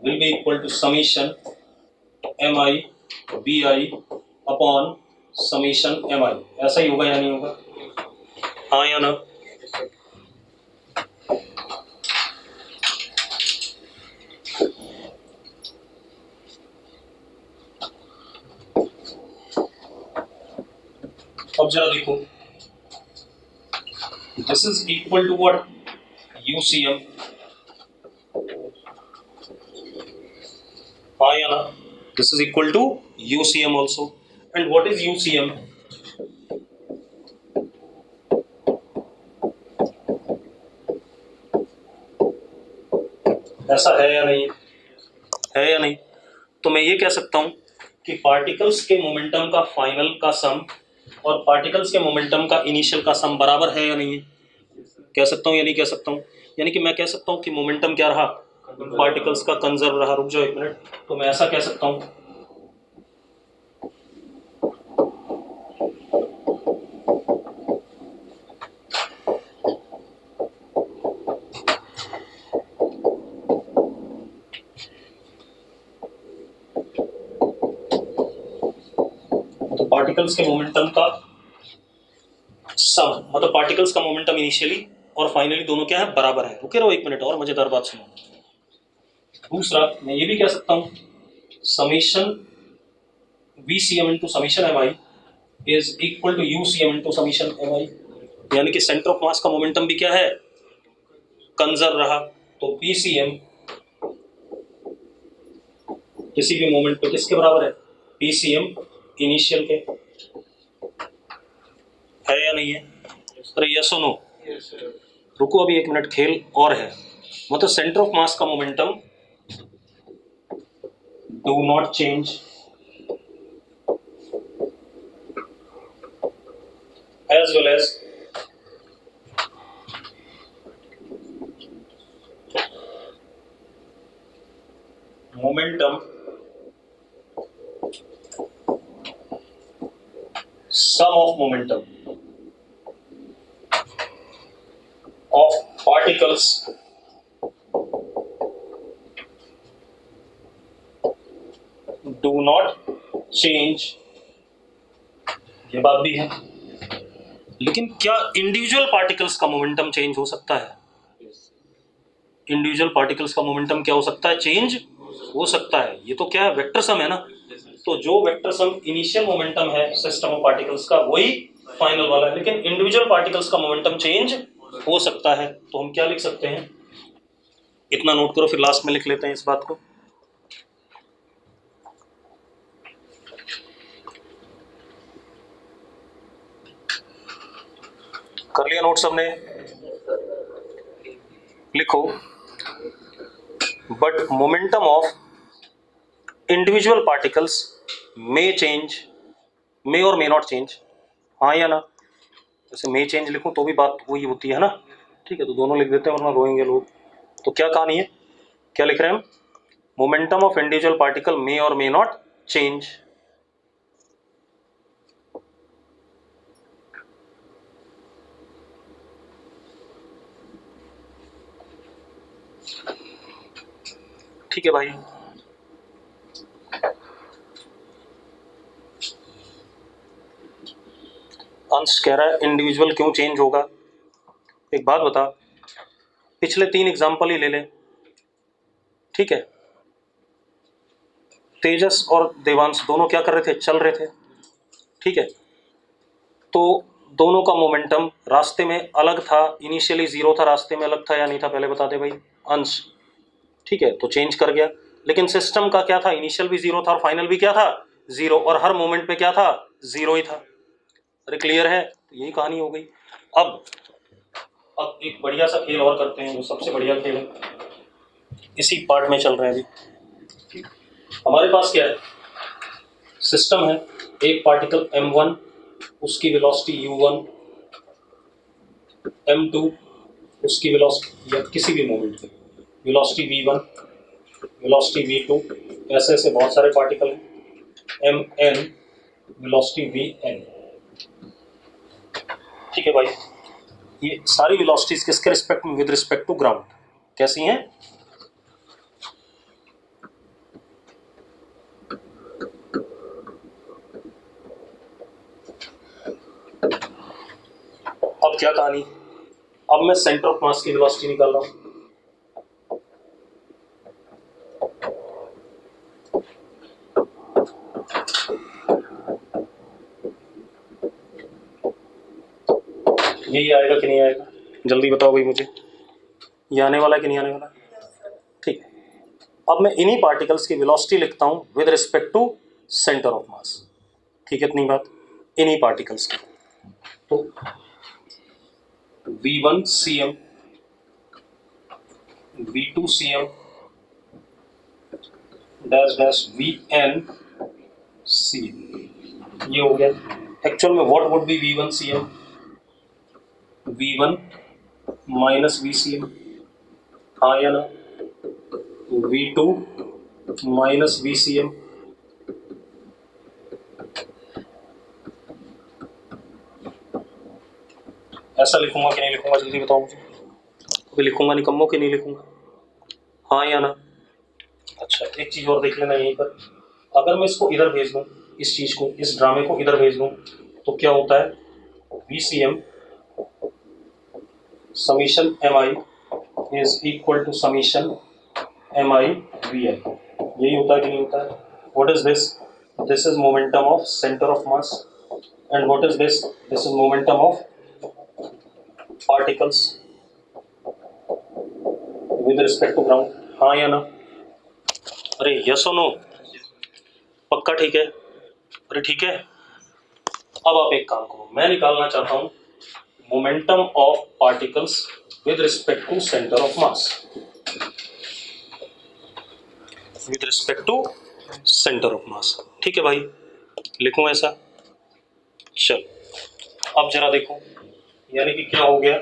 will be equal to summation MI BI upon summation MI। ऐसा ही होगा या नहीं होगा? हाँ या ना? अब जरा देखो, this is equal to what? UCM, हाँ या ना? This is equal to UCM also. And what is UCM? ऐसा है या नहीं? है या नहीं? तो मैं ये कह सकता हूं कि पार्टिकल्स के मोमेंटम का फाइनल का सम और पार्टिकल्स के मोमेंटम का इनिशियल का सम बराबर है या नहीं है? कह सकता हूं या नहीं कह सकता हूं? यानी कि मैं कह सकता हूं कि मोमेंटम क्या रहा, पार्टिकल्स का कंजर्व रहा। रुक जाओ एक मिनट, तो मैं ऐसा कह सकता हूं, तो पार्टिकल्स के मोमेंटम का सम, मतलब पार्टिकल्स का मोमेंटम इनिशियली और फाइनली दोनों क्या है, बराबर है। रुके रहो एक मिनट और, मजेदार बात सुनो। दूसरा मैं ये भी कह सकता हूं summation VCM into summation MI is equal to UCM into summation MI, यानी कि सेंटर ऑफ मास का मोमेंटम भी क्या है, कंजर्व रहा। तो PCM किसी भी मोमेंट पे किसके बराबर है, PCM इनिशियल के, है या नहीं है? अरे यस और नो? रुको अभी 1 मिनट, खेल और है। मतलब सेंटर ऑफ मास का momentum do not change as well as momentum sum of momentum of particles do not change, ये बात भी है। लेकिन क्या इंडिविजुअल पार्टिकल्स का मोमेंटम चेंज हो सकता है? इंडिविजुअल पार्टिकल्स का मोमेंटम क्या हो सकता है, चेंज हो सकता है। ये तो क्या है, वेक्टर सम है ना। तो जो वेक्टर सम इनिशियल मोमेंटम है सिस्टम ऑफ पार्टिकल्स का, वही फाइनल वाला है। लेकिन इंडिविजुअल पार्टिकल्स का मोमेंटम चेंज हो सकता है। तो हम क्या लिख सकते हैं, इतना नोट करो, फिर लास्ट में लिख लेते हैं इस बात को। कर लिया नोट सबने? लिखो, but momentum of individual particles may change, may और मे नॉट चेंज, हाँ या ना? जैसे मे चेंज लिखूं तो भी बात वही होती है ना। ठीक है, तो दोनों लिख देते हैं वरना रोएंगे लोग। तो क्या कहानी है, क्या लिख रहे हैं हम, मोमेंटम ऑफ इंडिविजुअल पार्टिकल मे और मे नॉट चेंज। ठीक है भाई, अंश कह रहा है इंडिविजुअल क्यों चेंज होगा। एक बात बता, पिछले 3 एग्जाम्पल ही ले ले, ठीक है। तेजस और देवांश दोनों क्या कर रहे थे, चल रहे थे, ठीक है। तो दोनों का मोमेंटम रास्ते में अलग था, इनिशियली 0 था, रास्ते में अलग था या नहीं था, पहले बता दे भाई अंश। ठीक है, तो चेंज कर गया। लेकिन सिस्टम का क्या था, इनिशियल भी 0 था और फाइनल भी क्या था, 0, और हर मोमेंट पे क्या था, 0 ही था। अरे क्लियर है? तो यही कहानी हो गई। अब एक बढ़िया सा खेल और करते हैं, जो सबसे बढ़िया खेल है, इसी पार्ट में चल रहे हैं अभी। हमारे पास क्या है, सिस्टम है, एक पार्टिकल m1, उसकी वेलोसिटी u1, m2 उसकी वेलोसिटी, या किसी भी मोमेंट पे वेलोसिटी v1, वेलोसिटी v2, ऐसे ऐसे बहुत सारे पार्टिकल हैं, mn वेलोसिटी vn। ठीक है भाई, ये सारी वेलोसिटीज किसके रिस्पेक्ट में, विद रिस्पेक्ट टू ग्राउंड। कैसी हैं, अब क्या कहानी, अब मैं सेंटर ऑफ मास की वेलोसिटी निकाल रहा हूं। यही आएगा कि नहीं आएगा, जल्दी बताओ भाई मुझे, ये आने वाला है कि नहीं आने वाला? ठीक है, अब मैं इन्हीं पार्टिकल्स की वेलोसिटी लिखता हूं with respect to centre of mass. ठीक है, इतनी बात, इन्हीं पार्टिकल्स की। तो v1 cm, v2 cm dash dash vn cm, ये हो गया। एक्चुअल में what would be v1 cm, v1 minus vcm, हाँ या ना? v2 माइनस vcm, ऐसा लिखूंगा कि नहीं लिखूंगा, जल्दी बताओ मुझे। अभी लिखूंगा निकम्मो कि नहीं लिखूंगा, हाँ या ना? अच्छा, एक चीज और देख लेना यहीं पर, अगर मैं इसको इधर भेज दूं, इस चीज को, इस ड्रामे को इधर भेज दूं, तो क्या होता है, VCM summation MI is equal to summation MI VN। यही होता है कि नहीं होता है? what is this? This is momentum of center of mass. And what is this? This is momentum of particles with respect to ground. हाँ या ना? अरे यस और नो? पक्का ठीक है? अरे ठीक है। अब आप एक काम करो, मैं निकालना चाहता हूं momentum of particles with respect to centre of mass, with respect to centre of mass. ठीक है भाई, लिखूं ऐसा? चल अब जरा देखो, यानी कि क्या हो गया,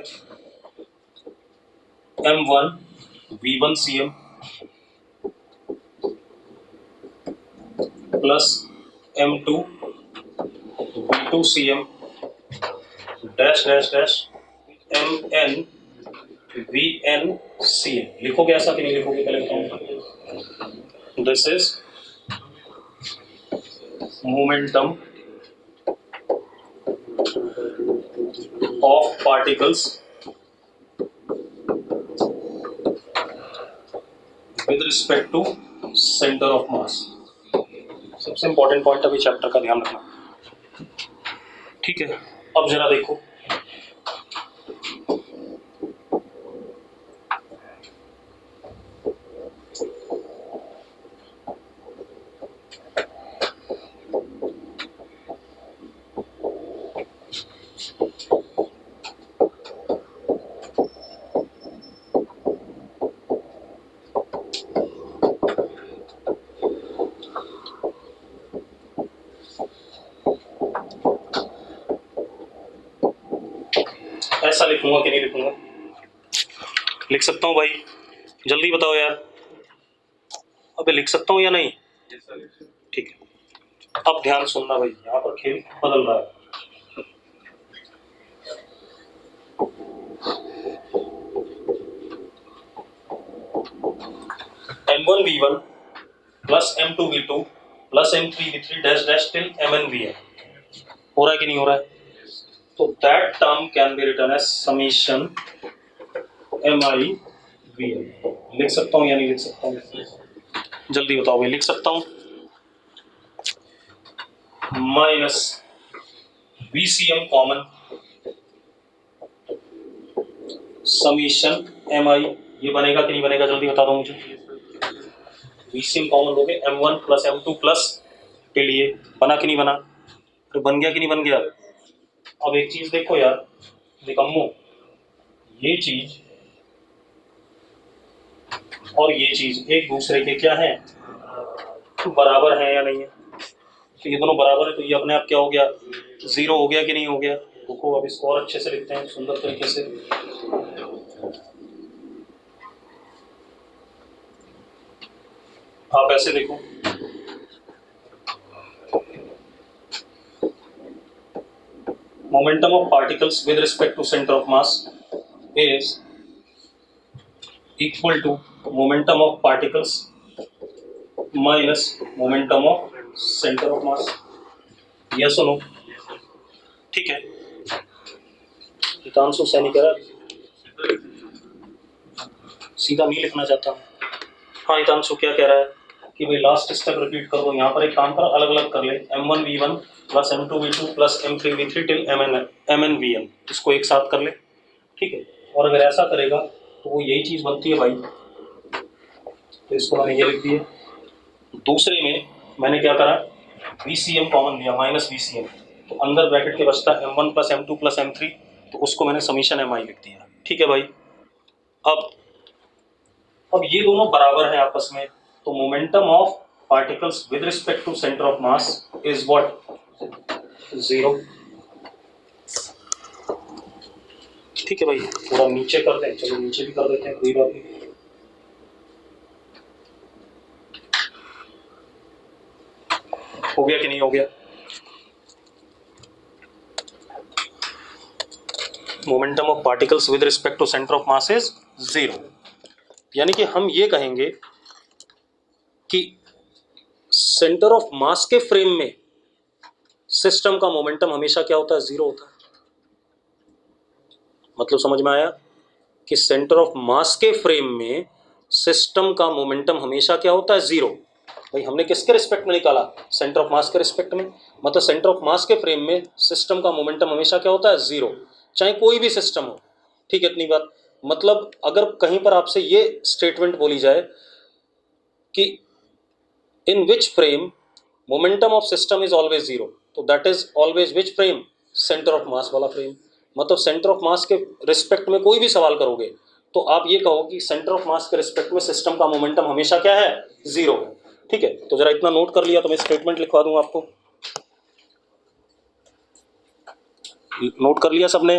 m1 v1 cm plus m2 v2 cm dash dash dash mn vn cm। लिखोगे ऐसा कि नहीं लिखोगे? पहले बताऊं। This is momentum of particles with respect to centre of mass. सबसे इंपॉर्टेंट पॉइंट अभी चैप्टर का ध्यान रखना। ठीक है, अब जरा देखो, ऐसा लिखूंगा कि नहीं लिखूंगा? लिख सकता हूं भाई? जल्दी बताओ यार। अबे लिख सकता हूं या नहीं? ठीक है, अब ध्यान सुनना भाई, यहां पर खेल बदल रहा है। m1v1 plus m2v2 plus m3v3 dash dash till mnvn। हो रहा है कि नहीं हो रहा है? तो that term can be written as summation MIVN। लिख सकता हूं या नहीं लिख सकता हूं? जल्दी बताओ भाई, लिख सकता हूं? Minus VCM common summation MI, ये बनेगा कि नहीं बनेगा? जल्दी बता दो मुझे। VCM कॉमन लोगे M1 प्लस M2 प्लस के लिए, बना कि नहीं बना? तो बन गया कि नहीं बन गया? अब एक चीज देखो यार निकम्मो, ये चीज और ये चीज एक दूसरे के क्या है? तो बराबर है या नहीं है? तो ये दोनों बराबर है, तो ये अपने आप क्या हो गया? जीरो हो गया कि नहीं हो गया? देखो अब इसको और अच्छे से लिखते हैं, सुंदर तरीके से। आप ऐसे देखो, momentum of particles with respect to center of mass is equal to momentum of particles minus momentum of center of mass। yes or no? ठीक है, हितांशु सैनी कह रहा है, सीधा नहीं लिखना चाहता हूँ। हाँ हितांशु क्या कह रहा है कि भाई लास्ट स्टेप रिपीट कर दो। यहाँ पर एक काम कर, अलग अलग कर ले, m1v1 plus m2v2 plus m3v3 till mnvn, इसको एक साथ कर ले। ठीक है, और अगर ऐसा करेगा तो वो यही चीज बनती है भाई। तो इसको मैंने ये लिख दिया। दूसरे में मैंने क्या करा, VCM कॉमन लिया, माइनस VCM, तो अंदर ब्रैकेट के बचता m1 plus m2 plus m3, तो उसको मैंने समीशन MI लिख दिया। ठीक है भाई, अब ये दोनों बराबर हैं आपस में, तो momentum of particles with respect to centre of mass is what? Zero. ठीक है भाई, थोड़ा नीचे कर दें, चलो नीचे भी कर देते हैं, कोई बात नहीं। हो गया कि नहीं हो गया? Momentum of particles with respect to centre of mass is zero. यानी कि हम ये कहेंगे कि सेंटर ऑफ मास के फ्रेम में सिस्टम का मोमेंटम हमेशा क्या होता है? जीरो होता है। मतलब समझ में आया कि सेंटर ऑफ मास के फ्रेम में सिस्टम का मोमेंटम हमेशा क्या होता है? जीरो। भाई हमने किसके रिस्पेक्ट में निकाला, सेंटर ऑफ मास के रिस्पेक्ट में। मतलब सेंटर ऑफ मास के फ्रेम में सिस्टम का मोमेंटम हमेशा क्या होता है, जीरो, चाहे कोई भी सिस्टम हो। ठीक है, इतनी बात। मतलब अगर कहीं पर आपसे ये स्टेटमेंट बोली जाए कि in which frame momentum of system is always zero, तो that is always which frame, centre of mass वाला फ्रेम। मतलब सेंटर ऑफ मास के रिस्पेक्ट में कोई भी सवाल करोगे तो आप ये कहो कि सेंटर ऑफ मास के रिस्पेक्ट में सिस्टम का मोमेंटम हमेशा क्या है, जीरो है। ठीक है, तो जरा इतना नोट कर लिया तो मैं स्टेटमेंट लिखवा दूं आपको। नोट कर लिया सबने?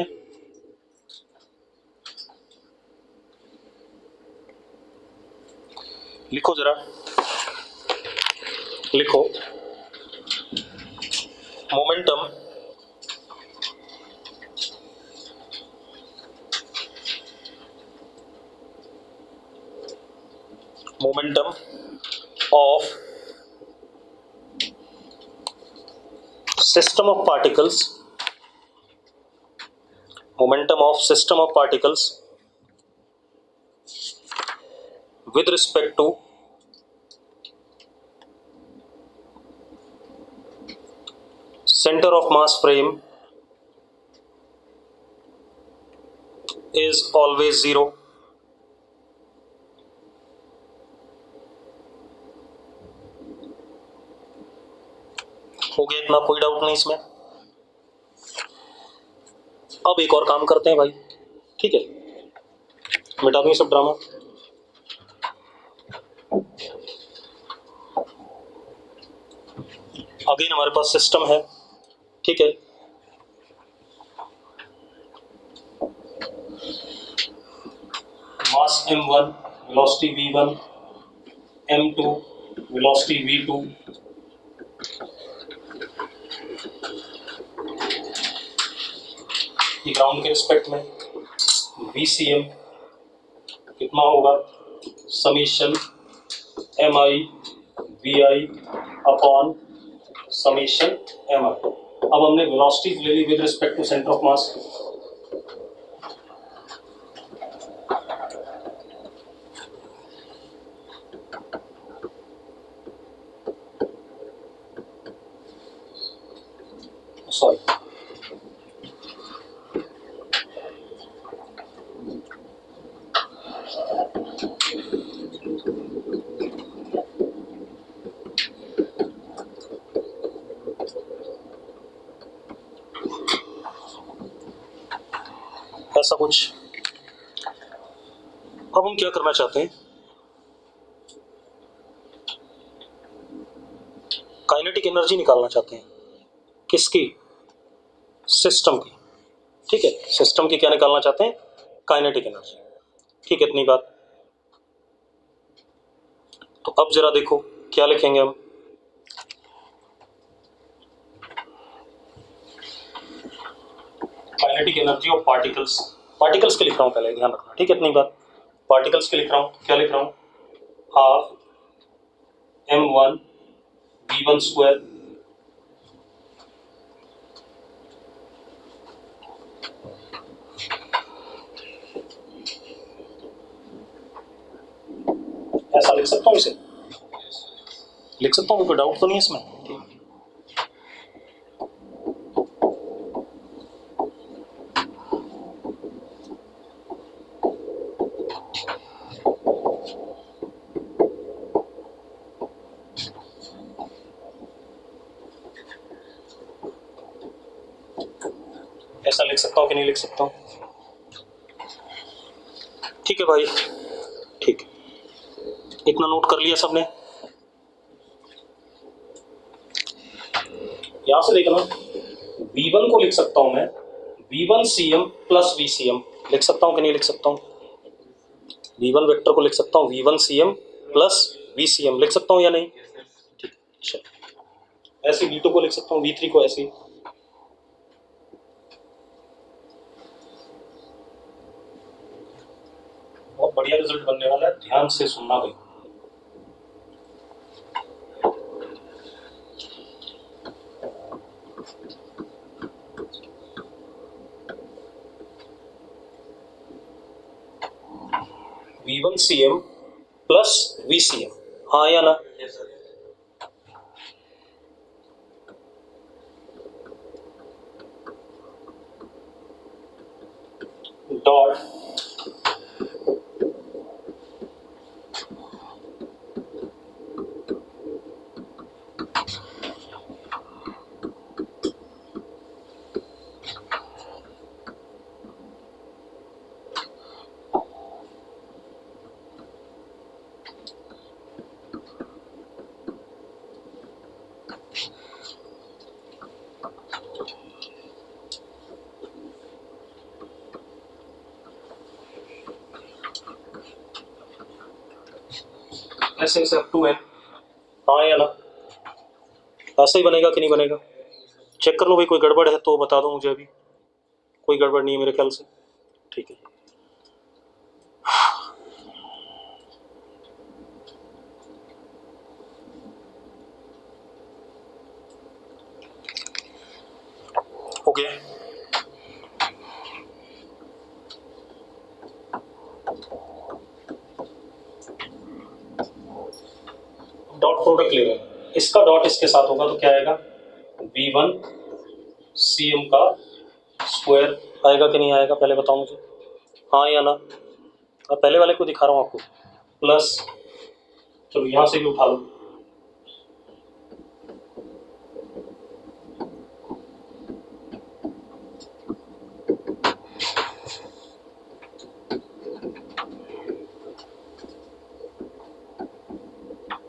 लिखो जरा, लिखो momentum momentum of system of particles, momentum of system of particles with respect to center of mass frame is always zero. हो गया इतना, कोई डाउट नहीं इसमें। अब एक और काम करते हैं भाई, ठीक है, मिटा दूं ये सब ड्रामा। अगेन हमारे पास सिस्टम है, ठीक है, mass m1, velocity v1, m2, velocity v2, ground के रिस्पेक्ट में VCM कितना होगा, summation MI VI upon summation MI। अब हमने वेलोसिटी ले ली with respect to centre of mass. Sorry, ऐसा कुछ। अब हम क्या करना चाहते हैं, काइनेटिक एनर्जी निकालना चाहते हैं। किसकी, सिस्टम की। ठीक है, सिस्टम की क्या निकालना चाहते हैं, काइनेटिक एनर्जी। ठीक है, इतनी बात। तो अब जरा देखो क्या लिखेंगे हम, kinetic energy of particles. Particles के लिख रहा हूं पहले, ध्यान रखना, ठीक है, इतनी बात। पार्टिकल्स के लिख रहा हूं, क्या लिख रहा हूं, हाफ m1 v1 स्क्वायर ऐसा लिख सकता हूं, इसे लिख सकता हूं, कोई डाउट तो नहीं इसमें। ऐसा लिख सकता हूं कि नहीं लिख सकता हूं, ठीक है भाई, ठीक है, इतना नोट कर लिया सबने। यहां से देखना, V1 को लिख सकता हूं मैं V1CM प्लस VCM, लिख सकता हूं कि नहीं लिख सकता हूं, V1 वेक्टर को लिख सकता हूं V1CM प्लस VCM, लिख सकता हूं या नहीं, ठीक, चलो। ऐसे V2 को लिख सकता हूं, V3 को ऐसे। बहुत बढ़िया रिजल्ट बनने वाला है, ध्यान से सुनना भाई। V1CM प्लस VCM, हाँ या ना, डॉट ऐसे ऐसे अप टू एन। हाँ या ना? ऐसे ही बनेगा कि नहीं बनेगा? चेक कर लो भाई, कोई गड़बड़ है तो बता दो मुझे। अभी कोई गड़बड़ नहीं है मेरे ख्याल से, ठीक है। हो गया। डॉट प्रोडक्ट ले रहे हैं, इसका डॉट इसके साथ होगा तो क्या आएगा? V1 CM का स्क्वायर आएगा कि नहीं आएगा? पहले बताओ मुझे, हाँ या ना? मैं पहले वाले को दिखा रहा हूँ आपको। प्लस, चलो यहाँ से भी उठा लो,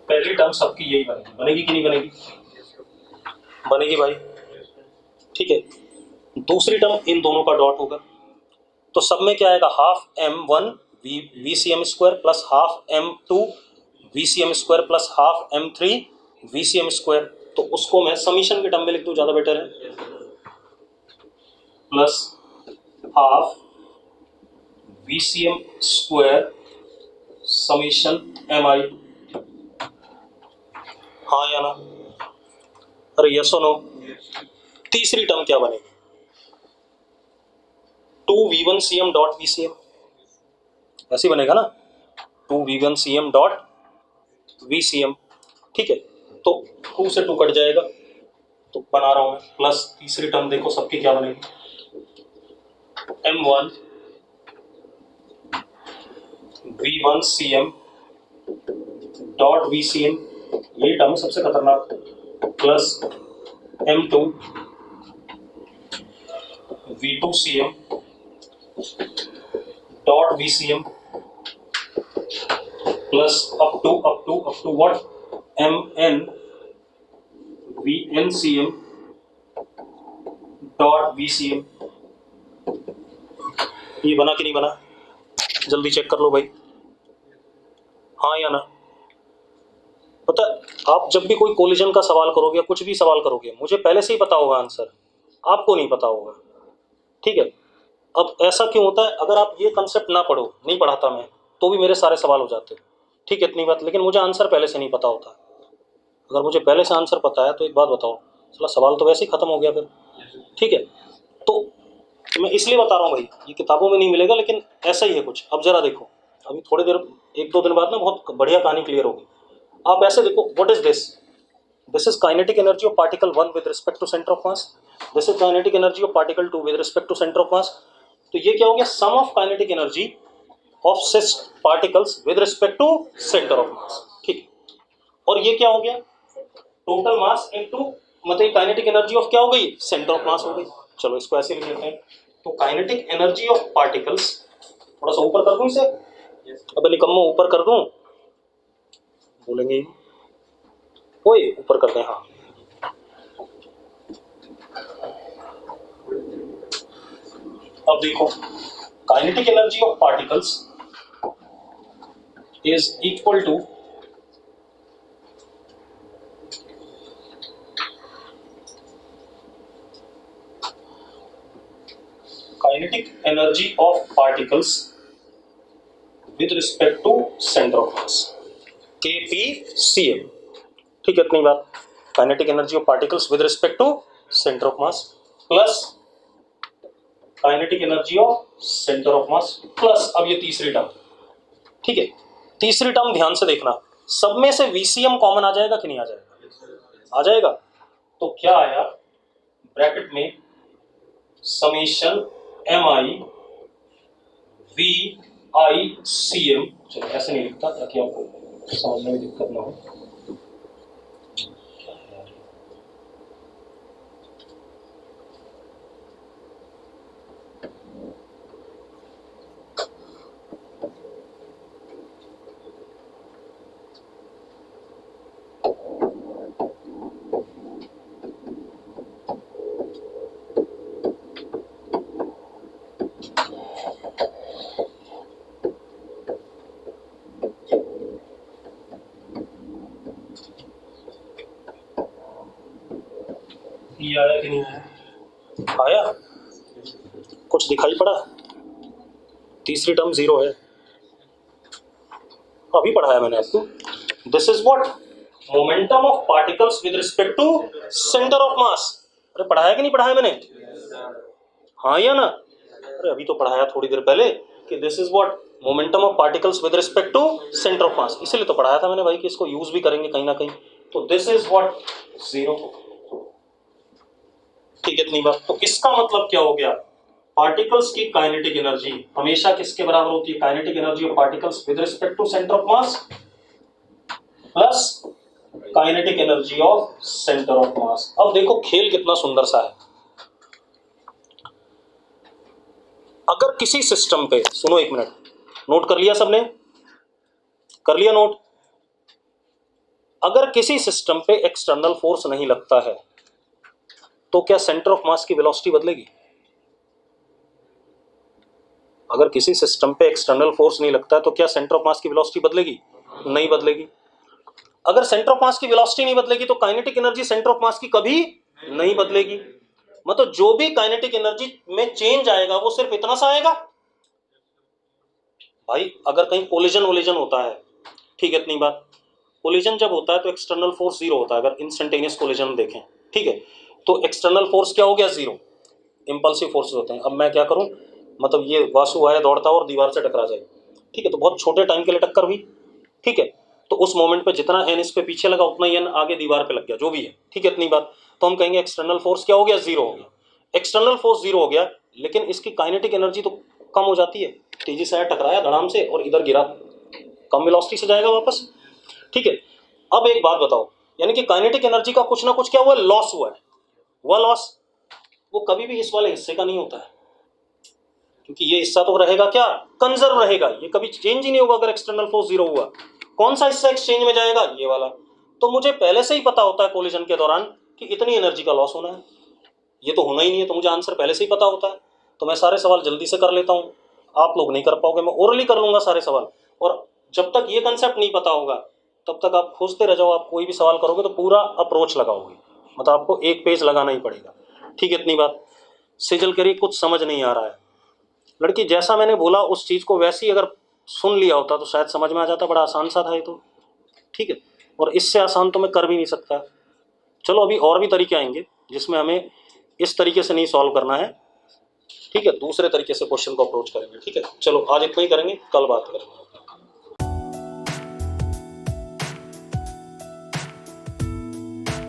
पहली टर्म सबकी यही बनेगी, बनेगी कि नहीं बनेगी? बनेगी भाई, ठीक है। दूसरी टर्म इन दोनों का डॉट होगा, तो सब में क्या आएगा? Half M1 VCM square plus half M2 VCM square plus half M3 VCM square. तो उसको मैं समीशन के टर्म में लिख दूं, ज्यादा बेटर है। Plus half VCM square summation MI। हाँ या ना? अरे यस और नो? तीसरी टर्म क्या बनेगी? 2V1CM डॉट VCM, ऐसे बनेगा ना? 2V1CM डॉट VCM, ठीक है। तो 2 से 2 कट जाएगा, तो बना रहा हूं मैं। प्लस तीसरी टर्म देखो सबकी क्या बनेगी? M1 V1CM डॉट VCM, यही टर्म सबसे खतरनाक। Plus M2 V2CM dot VCM plus up to what? MN VNCM dot VCM। ये बना कि नहीं बना? जल्दी चेक कर लो भाई, हाँ या ना? पता है, आप जब भी कोई कोलिजन का सवाल करोगे या कुछ भी सवाल करोगे, मुझे पहले से ही पता होगा आंसर, आपको नहीं पता होगा, ठीक है। अब ऐसा क्यों होता है? अगर आप ये कंसेप्ट ना पढ़ो, नहीं पढ़ाता मैं, तो भी मेरे सारे सवाल हो जाते, ठीक है, इतनी बात। लेकिन मुझे आंसर पहले से नहीं पता होता। अगर मुझे पहले से आंसर पता है तो एक बात बताओ, चला सवाल तो वैसे ही खत्म हो गया फिर, ठीक है। तो मैं इसलिए बता रहा हूँ भाई, ये किताबों में नहीं मिलेगा, लेकिन ऐसा ही है कुछ। अब जरा देखो, अभी थोड़ी देर, 1-2 दिन बाद ना बहुत बढ़िया कहानी क्लियर होगी। आप ऐसे देखो, what is this? This is kinetic energy of particle 1 with respect to centre of mass. This is kinetic energy of particle 2 with respect to centre of mass. तो ये क्या हो गया? Sum of kinetic energy of this particles with respect to centre of mass, ठीक। और ये क्या हो गया? टोटल मास इनटू, मतलब काइनेटिक एनर्जी ऑफ क्या हो गई? सेंटर ऑफ मास हो गई। चलो इसको ऐसे लिख लेते हैं। तो काइनेटिक एनर्जी ऑफ पार्टिकल्स, थोड़ा सा ऊपर कर दूं इसे? अब निकम्मो ऊपर कर दूं? बोलेंगे ओए ऊपर कर दें, हाँ। अब देखो, kinetic energy of particles is equal to kinetic energy of particles with respect to centre of mass, KPCM, ठीक है, इतनी बात। Kinetic energy of particles with respect to centre of mass plus kinetic energy of centre of mass plus, अब ये तीसरी term, ठीक है। तीसरी टर्म ध्यान से देखना, सब में से VCM कॉमन आ जाएगा कि नहीं आ जाएगा? आ जाएगा। तो क्या आया ब्रैकेट में? समेशन MI VICM, चलो ऐसे नहीं लिखता ताकि आपको समझने में दिक्कत ना हो। ये आया कि नहीं आया? आया? कुछ दिखाई पड़ा? तीसरी टर्म 0 है, अभी पढ़ाया मैंने आपको। This is what? Momentum of particles with respect to centre of mass. अरे पढ़ाया कि नहीं पढ़ाया मैंने? हाँ या ना? अरे अभी तो पढ़ाया थोड़ी देर पहले कि this is what? Momentum of particles with respect to centre of mass. इसलिए तो पढ़ाया था मैंने भाई कि इसको यूज भी करेंगे कहीं ना कहीं। तो दिस इज व्हाट? 0। ठीक है, इतनी बात। तो इसका मतलब क्या हो गया? पार्टिकल्स की काइनेटिक एनर्जी हमेशा किसके बराबर होती है? Kinetic energy of particles with respect to centre of mass plus kinetic energy of centre of mass. अब देखो खेल कितना सुंदर सा है। अगर किसी सिस्टम पे, सुनो एक मिनट, नोट कर लिया सबने? कर लिया नोट? अगर किसी सिस्टम पे एक्सटर्नल फोर्स नहीं लगता है तो क्या सेंटर ऑफ मास की वेलोसिटी बदलेगी? अगर किसी सिस्टम पे एक्सटर्नल फोर्स नहीं लगता है तो क्या सेंटर ऑफ मास की वेलोसिटी बदलेगी? नहीं बदलेगी। अगर सेंटर ऑफ मास की वेलोसिटी नहीं बदलेगी तो kinetic energy centre of mass की कभी नहीं बदलेगी। मतलब जो भी काइनेटिक एनर्जी में चेंज आएगा वो सिर्फ इतना सा आएगा। भाई अगर कहीं कोलिजन वोलिजन होता है, ठीक है, इतनी बात। कोलिजन जब होता है तो एक्सटर्नल फोर्स 0 होता है। अगर इंस्टेंटेनियस कोलिजन देखें, ठीक है, तो एक्सटर्नल फोर्स क्या हो गया? 0। इंपल्सिव फोर्सेस होते हैं। अब मैं क्या करूं, मतलब ये वासु आया दौड़ता और दीवार से टकरा जाए, ठीक है, तो बहुत छोटे टाइम के लिए टक्कर हुई, ठीक है, तो उस मोमेंट पे जितना एन इस पे पीछे लगा उतना ही एन आगे दीवार पे लग गया, जो भी है, ठीक है, इतनी बात। तो हम कहेंगे एक्सटर्नल फोर्स क्या हो गया? 0 हो गया। एक्सटर्नल फोर्स 0 हो गया, लेकिन इसकी काइनेटिक एनर्जी तो कम हो जाती है। तेजी से आया, टकराया धड़ाम से और इधर गिरा, कम वेलोसिटी से जाएगा वापस, ठीक है। अब एक बात बताओ, यानी कि काइनेटिक एनर्जी का कुछ ना कुछ क्या हुआ? लॉस हुआ है। वह लॉस वो कभी भी इस वाले हिस्से का नहीं होता है, क्योंकि ये हिस्सा तो रहेगा क्या? कंजर्व रहेगा, ये कभी चेंज ही नहीं होगा। अगर एक्सटर्नल फोर्स 0 हुआ, कौन सा हिस्सा एक्सचेंज में जाएगा? ये वाला। तो मुझे पहले से ही पता होता है कोलिजन के दौरान कि इतनी एनर्जी का लॉस होना है। ये तो होना ही नहीं है, तो मुझे आंसर पहले से ही पता होता है, तो मैं सारे सवाल जल्दी से कर लेता हूँ। आप लोग नहीं कर पाओगे, मैं ओरली कर लूंगा सारे सवाल। और जब तक ये कंसेप्ट नहीं पता होगा तब तक आप खोजते रह जाओ। आप कोई भी सवाल करोगे तो पूरा अप्रोच लगाओगे, मतलब आपको एक पेज लगाना ही पड़ेगा, ठीक है, इतनी बात। सेजल करिए कुछ समझ नहीं आ रहा है। लड़की जैसा मैंने बोला उस चीज़ को वैसे ही अगर सुन लिया होता तो शायद समझ में आ जाता। बड़ा आसान सा था ये तो, ठीक है, और इससे आसान तो मैं कर भी नहीं सकता। चलो अभी और भी तरीके आएंगे जिसमें हमें इस तरीके से नहीं सॉल्व करना है, ठीक है, दूसरे तरीके से क्वेश्चन को अप्रोच करेंगे, ठीक है। चलो आज इतना ही करेंगे, कल बात करेंगे।